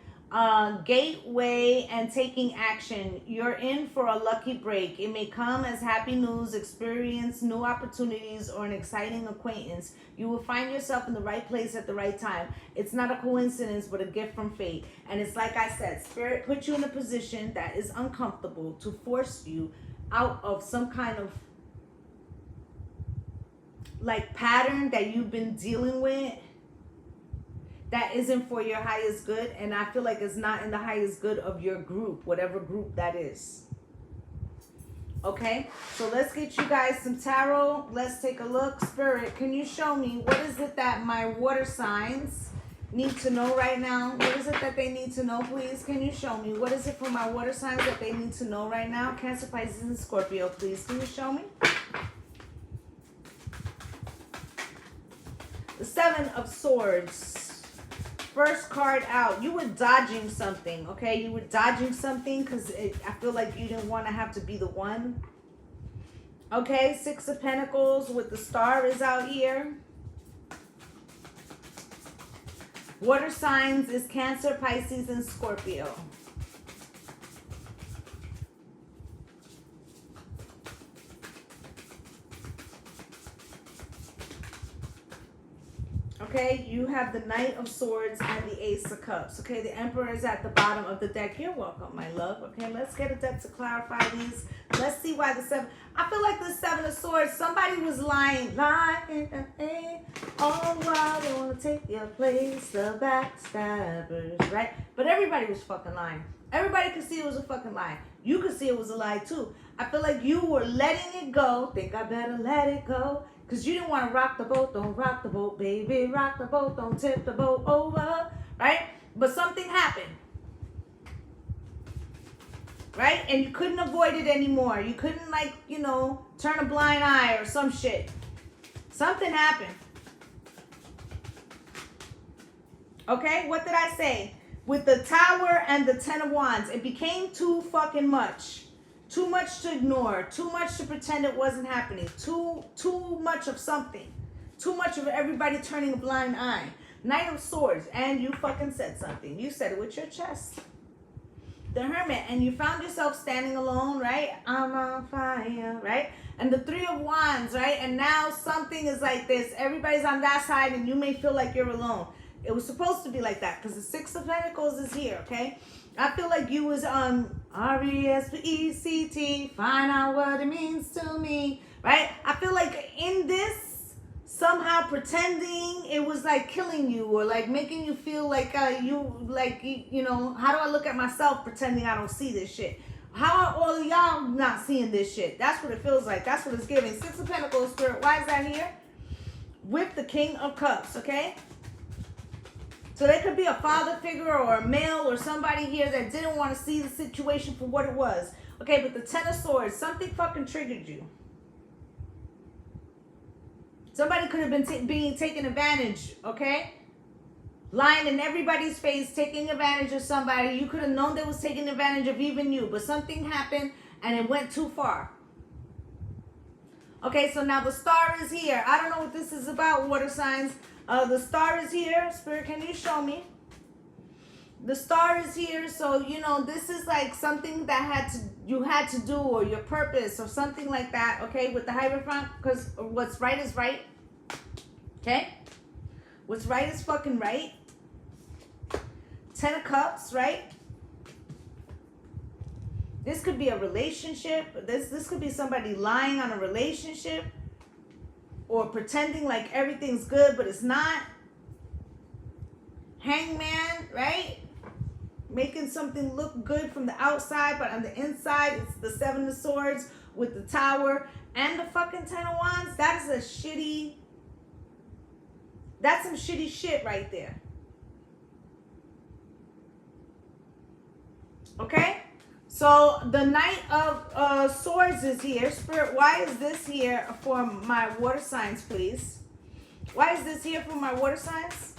gateway, and taking action. You're in for a lucky break. It may come as happy news, experience, new opportunities, or an exciting acquaintance. You will find yourself in the right place at the right time. It's not a coincidence, but a gift from fate. And it's like I said, Spirit put you in a position that is uncomfortable to force you out of some kind of like pattern that you've been dealing with that isn't for your highest good. And I feel like it's not in the highest good of your group, whatever group that is. Okay, so let's get you guys some tarot. Let's take a look. Spirit, can you show me what is it that my water signs need to know right now? What is it that they need to know, please? Can you show me? What is it for my water signs that they need to know right now? Cancer, Pisces, and Scorpio, please. Can you show me? The Seven of Swords. First card out. You were dodging something, okay? You were dodging something because I feel like you didn't want to have to be the one. Okay, Six of Pentacles with the Star is out here. Water signs is Cancer, Pisces, and Scorpio. okay? You have the Knight of Swords and the Ace of Cups, okay? The Emperor is at the bottom of the deck. You're welcome, my love, okay? Let's get a deck to clarify these. Let's see why the 7... I feel like the 7 of Swords, somebody was lying. All the while they want to take your place, the backstabbers, right? But everybody was fucking lying. Everybody could see it was a fucking lie. You could see it was a lie, too. I feel like you were letting it go. Think I better let it go. Because you didn't want to rock the boat. Don't rock the boat, baby. Rock the boat. Don't tip the boat over. Right? But something happened. Right? And you couldn't avoid it anymore. You couldn't, like, you know, turn a blind eye or some shit. Something happened. Okay? What did I say? With the Tower and the 10 of Wands, it became too fucking much. Too much to ignore. Too much to pretend it wasn't happening. Too much of something. Too much of everybody turning a blind eye. Knight of Swords. And you fucking said something. You said it with your chest. The Hermit. And you found yourself standing alone, right? I'm on fire, right? And the 3 of Wands, right? And now something is like this. Everybody's on that side and you may feel like you're alone. It was supposed to be like that because the 6 of Pentacles is here, okay? I feel like you was RESPECT, find out what it means to me, right? I feel like in this, somehow pretending it was like killing you or like making you feel like you know, how do I look at myself pretending I don't see this shit? How are all of y'all not seeing this shit? That's what it feels like. That's what it's giving. 6 of Pentacles, Spirit. Why is that here? With the King of Cups, okay? So there could be a father figure or a male or somebody here that didn't want to see the situation for what it was. Okay, but the 10 of Swords, something fucking triggered you. Somebody could have been being taken advantage, okay? Lying in everybody's face, taking advantage of somebody. You could have known they was taking advantage of even you, but something happened and it went too far. Okay, so now the Star is here. I don't know what this is about, water signs. The Star is here. Spirit, can you show me? The Star is here. So, you know, this is like something that you had to do or your purpose or something like that. Okay, with the Hierophant. Because what's right is right. Okay? What's right is fucking right. 10 of Cups, right? This could be a relationship. This could be somebody lying on a relationship. Or pretending like everything's good, but it's not. Hangman, right? Making something look good from the outside, but on the inside, it's the 7 of Swords with the Tower and the fucking 10 of Wands. That is a shitty... That's some shitty shit right there. Okay? So the Knight of Swords is here. Spirit, why is this here for my water signs, please? Why is this here for my water signs?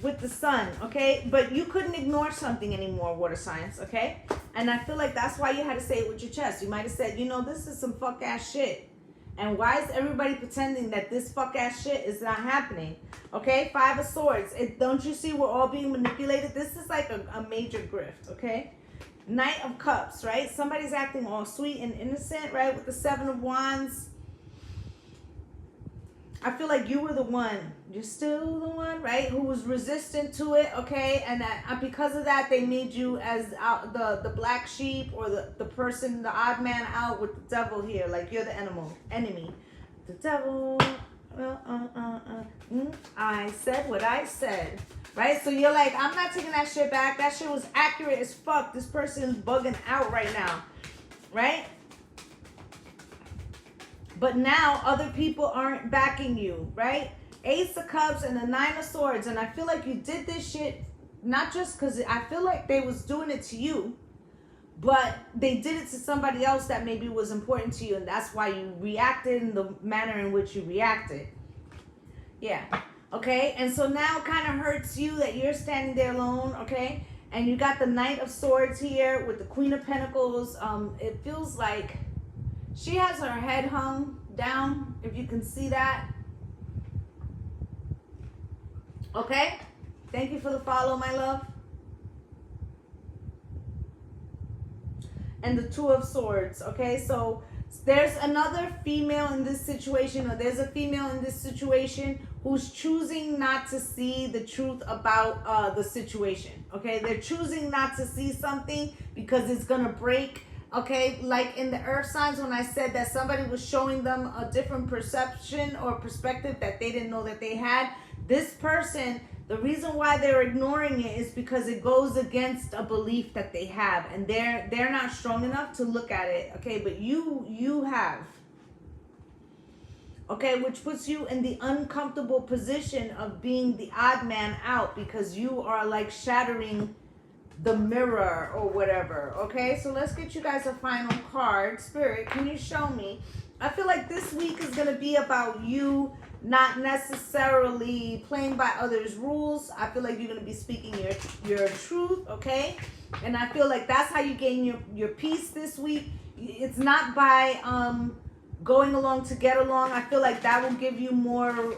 With the Sun, okay? But you couldn't ignore something anymore, water signs, okay? And I feel like that's why you had to say it with your chest. You might have said, you know, this is some fuck ass shit. And why is everybody pretending that this fuck ass shit is not happening? Okay, 5 of Swords. Don't you see we're all being manipulated? This is like a major grift, okay? Knight of Cups, right? Somebody's acting all sweet and innocent, right? With the 7 of Wands. I feel like you were the one. You're still the one, right? Who was resistant to it, okay? And that, because of that, they made you as the black sheep or the person, the odd man out with the devil here. Like you're the enemy. The devil... I said what I said, right? So you're like, I'm not taking that shit back. That shit was accurate as fuck. This person is bugging out right now, right? But now other people aren't backing you, right? Ace of Cups and the 9 of Swords. And I feel like you did this shit not just because I feel like they was doing it to you, but they did it to somebody else that maybe was important to you, and that's why you reacted in the manner in which you reacted. Yeah. Okay? And so now it kind of hurts you that you're standing there alone, okay? And you got the Knight of Swords here with the Queen of Pentacles. It feels like she has her head hung down, if you can see that. Okay? Thank you for the follow, my love. and the Two of Swords. Okay, so there's another female in this situation, or there's a female in this situation who's choosing not to see the truth about the situation. Okay, they're choosing not to see something because it's gonna break. Okay, like in the earth signs, when I said that somebody was showing them a different perception or perspective that they didn't know that they had, this person, the reason why they're ignoring it is because it goes against a belief that they have, and they're not strong enough to look at it. Okay, but you have. Okay, which puts you in the uncomfortable position of being the odd man out, because you are like shattering the mirror or whatever. Okay, so let's get you guys a final card. Spirit, can you show me? I feel like this week is going to be about you not necessarily playing by others' rules. I feel like you're going to be speaking your truth. Okay, and I feel like that's how you gain your peace this week. It's not by going along to get along. I feel like that will give you more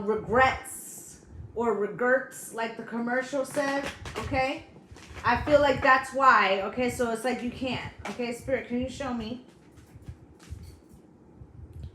regrets or regrets, like the commercial said. Okay, I feel like that's why. Okay, so it's like you can't. Okay, Spirit, can you show me?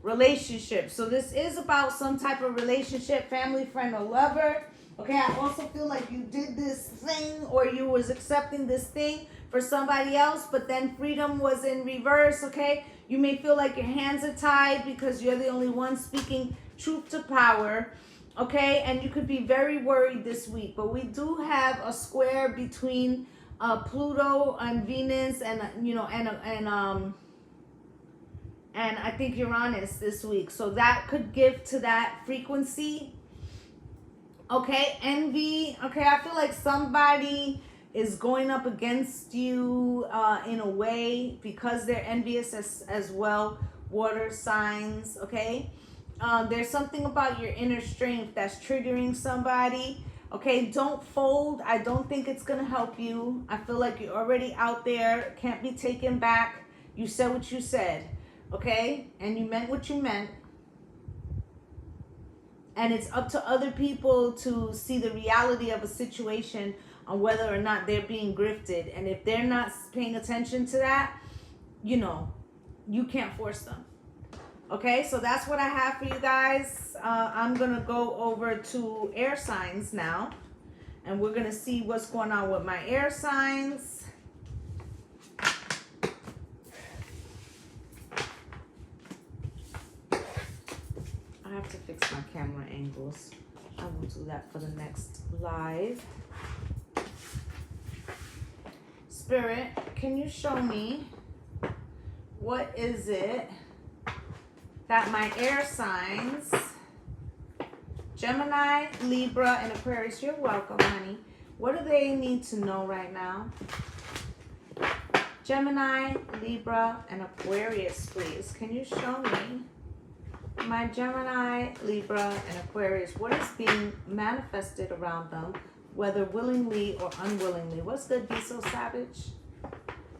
Relationship. So this is about some type of relationship, family, friend, or lover. Okay, I also feel like you did this thing, or you was accepting this thing for somebody else, but then freedom was in reverse. Okay, you may feel like your hands are tied because you're the only one speaking truth to power. Okay, and you could be very worried this week, but we do have a square between Pluto and Venus, and and I think Uranus this week, so that could give to that frequency. Okay, envy. Okay, I feel like somebody is going up against you in a way because they're envious as well. Water signs. Okay. There's something about your inner strength that's triggering somebody. Okay, don't fold. I don't think it's going to help you. I feel like you're already out there. Can't be taken back. You said what you said. Okay? And you meant what you meant. And it's up to other people to see the reality of a situation on whether or not they're being grifted. And if they're not paying attention to that, you can't force them. Okay, so that's what I have for you guys. I'm going to go over to air signs now. And we're going to see what's going on with my air signs. I have to fix my camera angles. I will do that for the next live. Spirit, can you show me what is it that my air signs, Gemini, Libra, and Aquarius, you're welcome, honey. What do they need to know right now? Gemini, Libra, and Aquarius, please. Can you show me my Gemini, Libra, and Aquarius? What is being manifested around them, whether willingly or unwillingly? What's good, Be So Savage?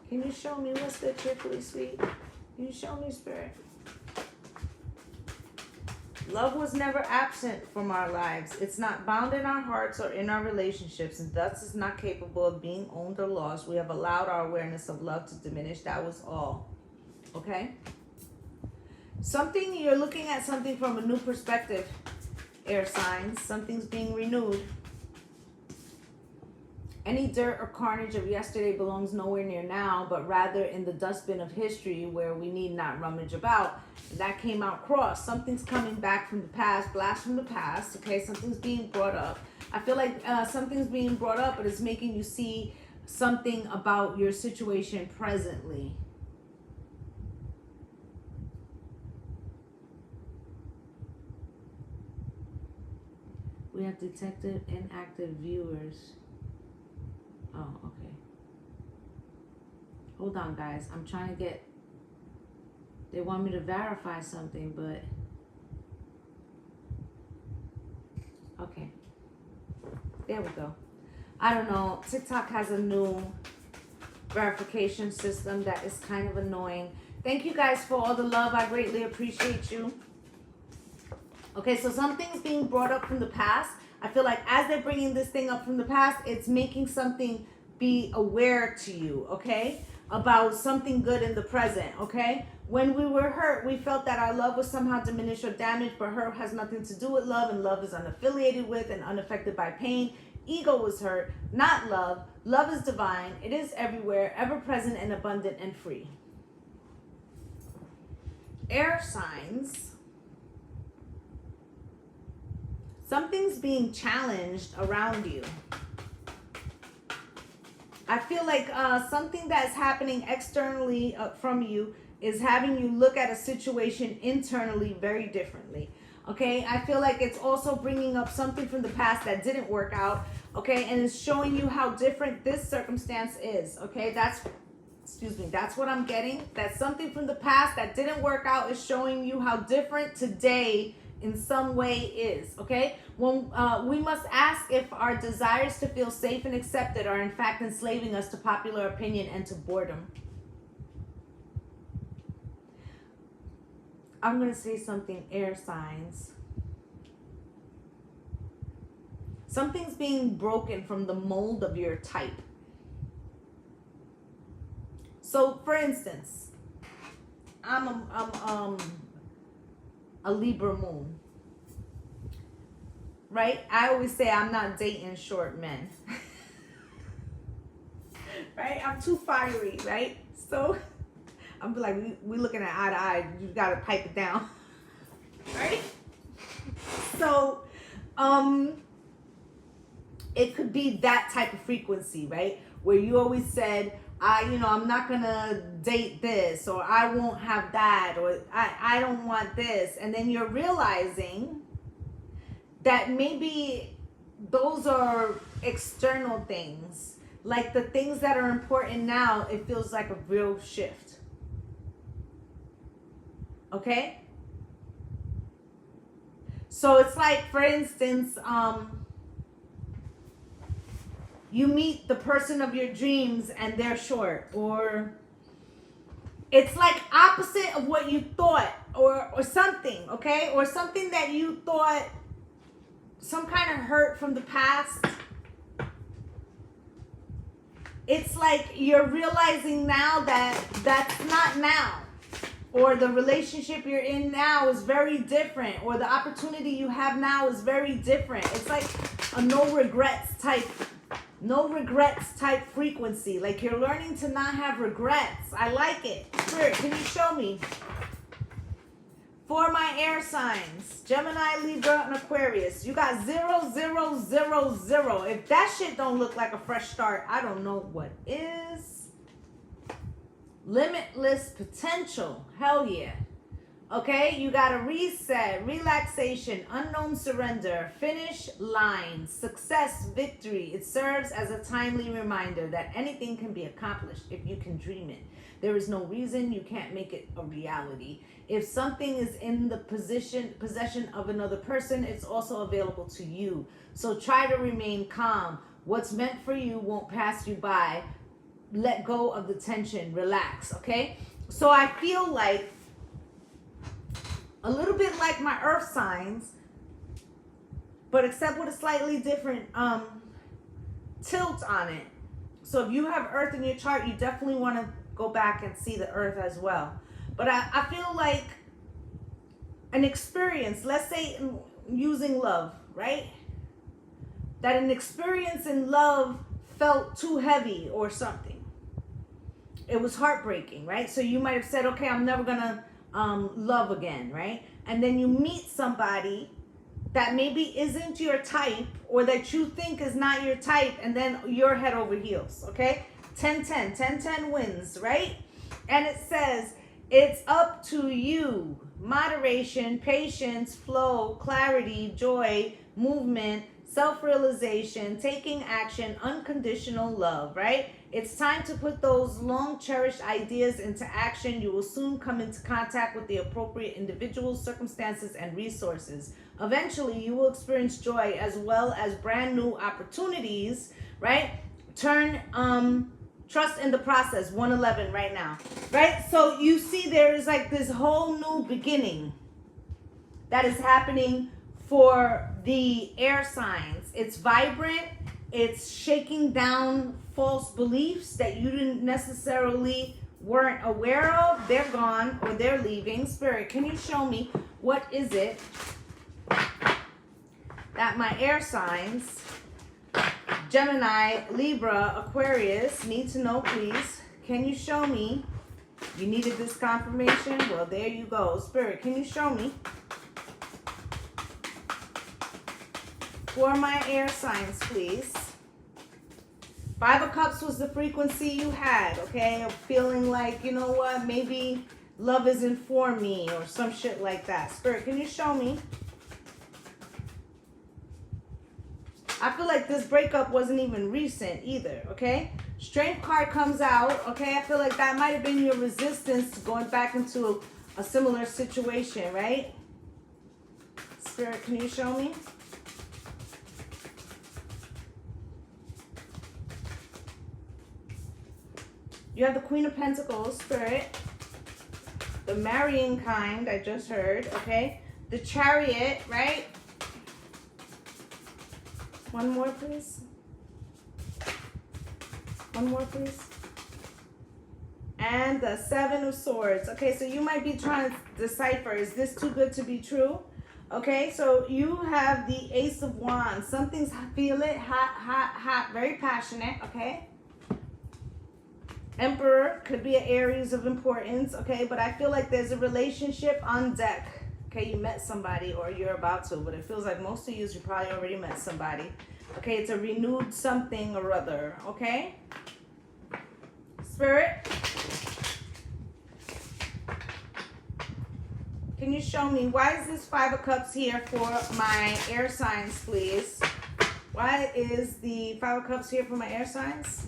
Can you show me what's good, Cheerfully Sweet? Can you show me, Spirit? Love was never absent from our lives. It's not bound in our hearts or in our relationships, and thus is not capable of being owned or lost. We have allowed our awareness of love to diminish. That was all. Okay? You're looking at something from a new perspective, air signs. Something's being renewed. Any dirt or carnage of yesterday belongs nowhere near now, but rather in the dustbin of history where we need not rummage about. That came out cross. Something's coming back from the past, blast from the past. Okay, something's being brought up. I feel like something's being brought up, but it's making you see something about your situation presently. We have detected inactive viewers. Oh, okay. Hold on, guys. I'm trying to get... They want me to verify something, but... Okay. There we go. I don't know. TikTok has a new verification system that is kind of annoying. Thank you guys for all the love. I greatly appreciate you. Okay, so something's being brought up from the past. I feel like as they're bringing this thing up from the past, it's making something be aware to you, okay? About something good in the present, okay? When we were hurt, we felt that our love was somehow diminished or damaged, but hurt has nothing to do with love, and love is unaffiliated with and unaffected by pain. Ego was hurt, not love. Love is divine. It is everywhere, ever present and abundant and free. Air signs. Something's being challenged around you. I feel like something that's happening externally from you is having you look at a situation internally very differently. Okay, I feel like it's also bringing up something from the past that didn't work out. Okay, and it's showing you how different this circumstance is. Okay, that's what I'm getting. That something from the past that didn't work out is showing you how different today in some way is. Okay, when we must ask if our desires to feel safe and accepted are in fact enslaving us to popular opinion and to boredom. I'm going to say something, air signs. Something's being broken from the mold of your type. So, for instance, I'm a Libra moon, right? I always say I'm not dating short men, right? I'm too fiery, right? So I'm like, we looking at eye to eye. You gotta pipe it down, right? So, it could be that type of frequency, right? Where you always said, I'm not gonna date this, or I won't have that, or I don't want this. And then you're realizing that maybe those are external things. Like the things that are important now, it feels like a real shift. Okay? So it's like, for instance, you meet the person of your dreams and they're short, or it's like opposite of what you thought, or something, okay? Or something that you thought, some kind of hurt from the past. It's like you're realizing now that that's not now. Or the relationship you're in now is very different. Or the opportunity you have now is very different. It's like a no regrets type frequency. Like you're learning to not have regrets. I like it. Spirit, can you show me? For my air signs, Gemini, Libra, and Aquarius, you got 0, 0, 0, 0. If that shit don't look like a fresh start, I don't know what is. Limitless potential. Hell yeah. Okay, you got a reset, relaxation, unknown surrender, finish line, success, victory. It serves as a timely reminder that anything can be accomplished if you can dream it. There is no reason you can't make it a reality. If something is in the possession of another person, it's also available to you. So try to remain calm. What's meant for you won't pass you by. Let go of the tension, relax, okay? So I feel like a little bit like my earth signs, but except with a slightly different tilt on it. So if you have earth in your chart, you definitely want to go back and see the earth as well. But I feel like an experience, let's say using love, right? That an experience in love felt too heavy or something. It was heartbreaking, right? So you might have said, okay, I'm never gonna love again, right? And then you meet somebody that maybe isn't your type, or that you think is not your type, and then you're head over heels, okay? 10-10 wins, right? And it says, it's up to you. Moderation, patience, flow, clarity, joy, movement, self-realization, taking action, unconditional love, right? It's time to put those long cherished ideas into action. You will soon come into contact with the appropriate individuals, circumstances, and resources. Eventually, you will experience joy as well as brand new opportunities, right? Turn, trust in the process, 111 right now, right? So you see there is like this whole new beginning that is happening for the air signs. It's vibrant, It's shaking down false beliefs that you didn't necessarily weren't aware of. They're gone or they're leaving. Spirit, can you show me what is it that my air signs, Gemini, Libra, Aquarius, need to know, please? Can you show me? You needed this confirmation? Well, there you go. Spirit, can you show me? For my air signs, please. 5 of Cups was the frequency you had, okay? Of feeling like, you know what, maybe love isn't for me or some shit like that. Spirit, can you show me? I feel like this breakup wasn't even recent either, okay? Strength card comes out, okay? I feel like that might have been your resistance to going back into a similar situation, right? Spirit, can you show me? You have the Queen of Pentacles, Spirit. The marrying kind, I just heard, okay? The Chariot, right? One more, please. One more, please. And the 7 of Swords. Okay, so you might be trying to decipher, is this too good to be true? Okay, so you have the Ace of Wands. Something's, feel it, hot, hot, hot, very passionate, okay? Emperor could be an Aries of importance, okay? But I feel like there's a relationship on deck. Okay, you met somebody or you're about to, but it feels like most of you probably already met somebody. Okay, it's a renewed something or other, okay? Spirit, can you show me, why is this 5 of Cups here for my air signs, please? Why is the 5 of Cups here for my air signs?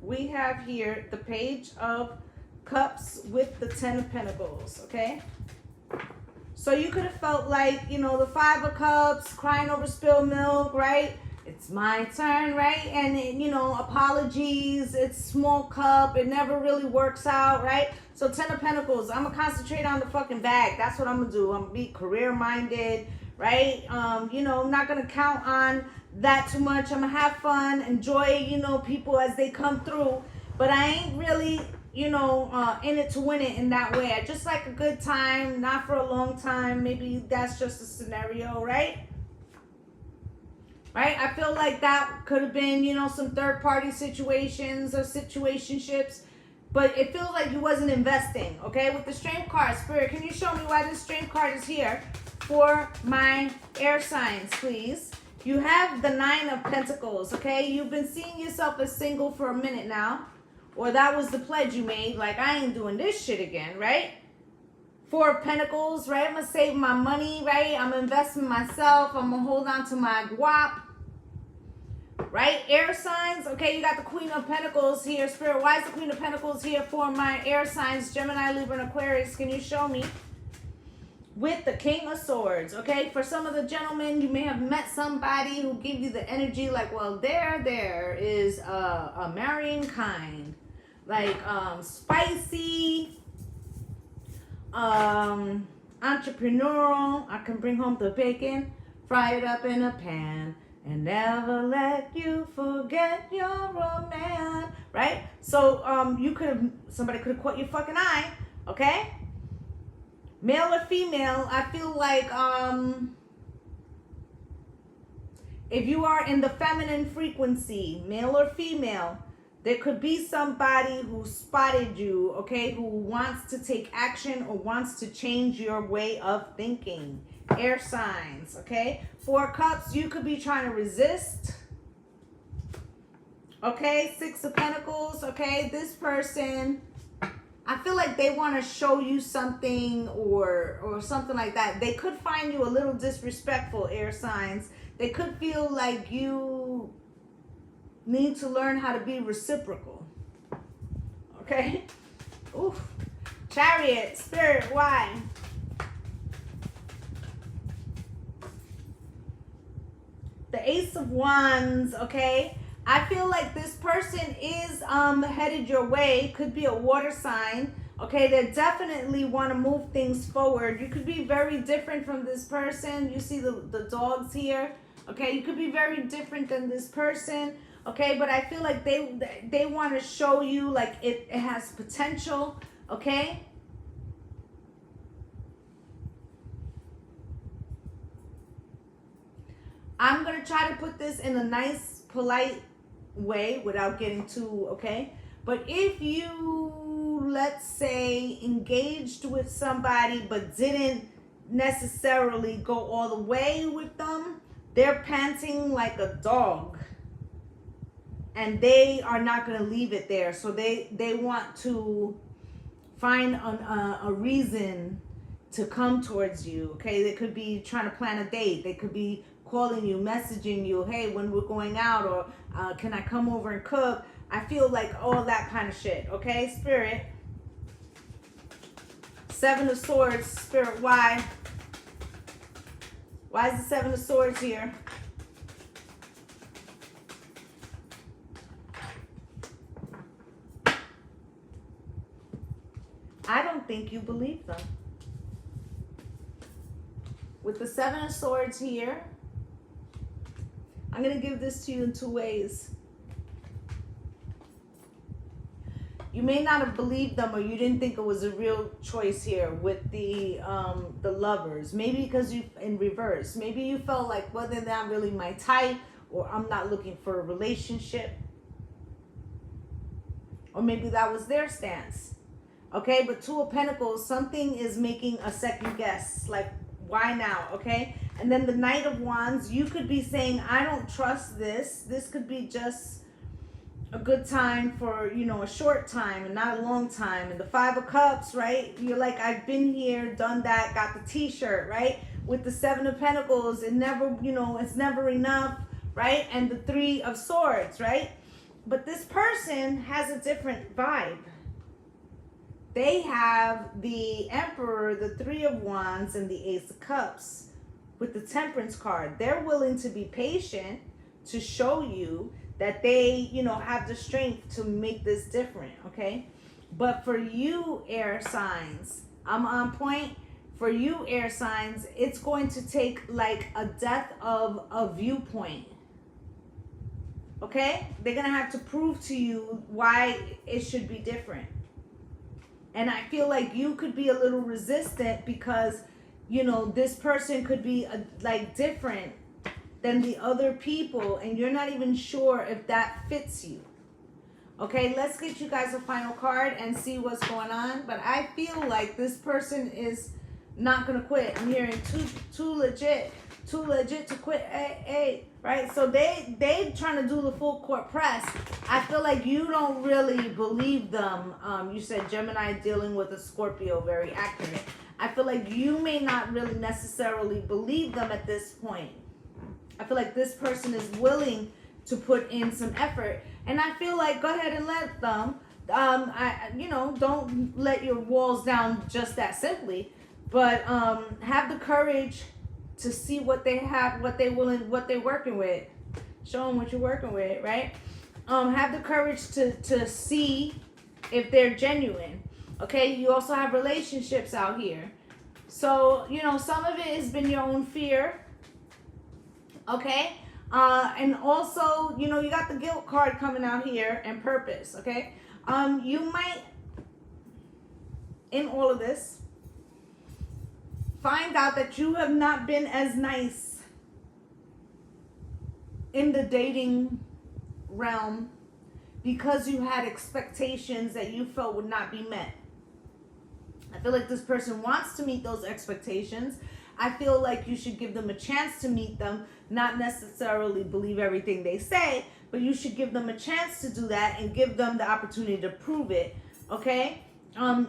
We have here the Page of Cups with the 10 of Pentacles, okay? So you could have felt like, you know, the 5 of Cups, crying over spilled milk, right? It's my turn, right? And, you know, apologies, it's small cup, it never really works out, right? So 10 of Pentacles, I'm going to concentrate on the fucking bag. That's what I'm going to do. I'm going to be career-minded, right? You know, I'm not going to count on that too much. I'm going to have fun, enjoy, you know, people as they come through. But I ain't really, you know, in it to win it in that way. I just like a good time, not for a long time. Maybe that's just a scenario, right? Right? I feel like that could have been, you know, some third-party situations or situationships. But it feels like you wasn't investing, okay? With the Strength card, Spirit, can you show me why this Strength card is here for my air signs, please? You have the 9 of Pentacles, okay? You've been seeing yourself as single for a minute now. Or that was the pledge you made. Like, I ain't doing this shit again, right? 4 of Pentacles, right? I'm going to save my money, right? I'm going to invest in myself. I'm going to hold on to my guap. Right? Air signs. Okay, you got the Queen of Pentacles here. Spirit, why is the Queen of Pentacles here for my air signs? Gemini, Libra, and Aquarius. Can you show me? With the King of Swords, okay? For some of the gentlemen, you may have met somebody who gave you the energy like, well, there is a marrying kind. Like, spicy, entrepreneurial. I can bring home the bacon, fry it up in a pan, and never let you forget you're a man, right? So, somebody could have caught your fucking eye, okay? Male or female, I feel like if you are in the feminine frequency, male or female, there could be somebody who spotted you, okay, who wants to take action or wants to change your way of thinking. Air signs, okay? 4 Cups, you could be trying to resist. Okay, 6 of Pentacles, okay? This person, I feel like they want to show you something or something like that. They could find you a little disrespectful, air signs. They could feel like you need to learn how to be reciprocal. Okay? Oof. Chariot, Spirit, why? The Ace of Wands, okay? I feel like this person is headed your way. Could be a water sign, Okay, they definitely want to move things forward. You could be very different from this person. You see the dogs here. Okay, you could be very different than this person. Okay, but I feel like they want to show you like it has potential. Okay. I'm going to try to put this in a nice, polite way without getting too, okay? But if you, let's say, engaged with somebody but didn't necessarily go all the way with them, they're panting like a dog. And they are not going to leave it there. So they want to find a reason to come towards you, okay? They could be trying to plan a date. They could be calling you, messaging you, hey, when we're going out, or can I come over and cook? I feel like all that kind of shit, okay? Spirit. Seven of Swords, Spirit, why? Why is the Seven of Swords here? I don't think you believe them. With the Seven of Swords here, I'm going to give this to you in two ways. You may not have believed them, or you didn't think it was a real choice here with the Lovers. Maybe because you, in reverse, maybe you felt like, well, they're not really my type, or I'm not looking for a relationship. Or maybe that was their stance. Okay, but Two of Pentacles, something is making a second guess. Like, why now? Okay, and then the Knight of Wands, you could be saying, I don't trust this. This could be just a good time for, you know, a short time and not a long time. And the Five of Cups, right? You're like, I've been here, done that, got the t-shirt, right? With the Seven of Pentacles, it never, you know, it's never enough, right? And the Three of Swords, right? But this person has a different vibe. They have the Emperor, the Three of Wands, and the Ace of Cups with the Temperance card. They're willing to be patient to show you that they, you know, have the strength to make this different, okay? But for you, air signs, I'm on point. For you, air signs, it's going to take like a death of a viewpoint, okay? They're going to have to prove to you why it should be different. And I feel like you could be a little resistant because, you know, this person could be like different than the other people, and you're not even sure if that fits you. Okay, let's get you guys a final card and see what's going on. But I feel like this person is not gonna quit. I'm hearing too legit to quit. Hey, right? So they trying to do the full court press. I feel like you don't really believe them. You said Gemini dealing with a Scorpio, very accurate. I feel like you may not really necessarily believe them at this point. I feel like this person is willing to put in some effort, and I feel like go ahead and let them. You know, don't let your walls down just that simply, but have the courage to see what they have, what they're working with. Show them what you're working with, right? Have the courage to see if they're genuine. Okay, you also have relationships out here, so you know some of it has been your own fear. Okay, and also, you know, you got the guilt card coming out here and purpose. Okay, you might, in all of this, find out that you have not been as nice in the dating realm because you had expectations that you felt would not be met. I feel like this person wants to meet those expectations. I feel like you should give them a chance to meet them, not necessarily believe everything they say, but you should give them a chance to do that and give them the opportunity to prove it, okay?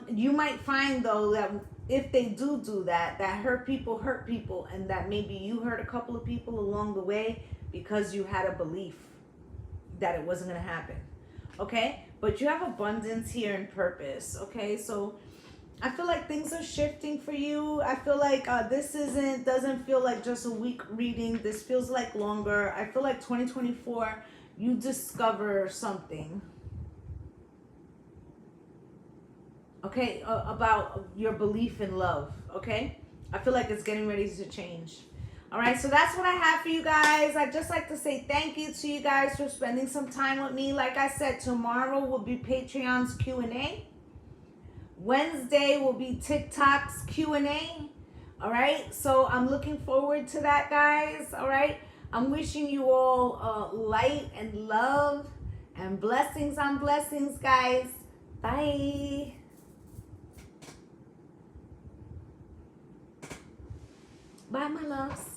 You might find, though, that if they do that, that hurt people, and that maybe you hurt a couple of people along the way because you had a belief that it wasn't going to happen, okay? But you have abundance here and purpose, okay? So I feel like things are shifting for you. I feel like this doesn't feel like just a week reading. This feels like longer. I feel like 2024, you discover something. Okay, about your belief in love. Okay, I feel like it's getting ready to change. All right, so that's what I have for you guys. I'd just like to say thank you to you guys for spending some time with me. Like I said, tomorrow will be Patreon's Q&A. Wednesday will be TikTok's Q&A. All right, so I'm looking forward to that, guys. All right, I'm wishing you all light and love and blessings on blessings, guys. Bye. Bye, my loves.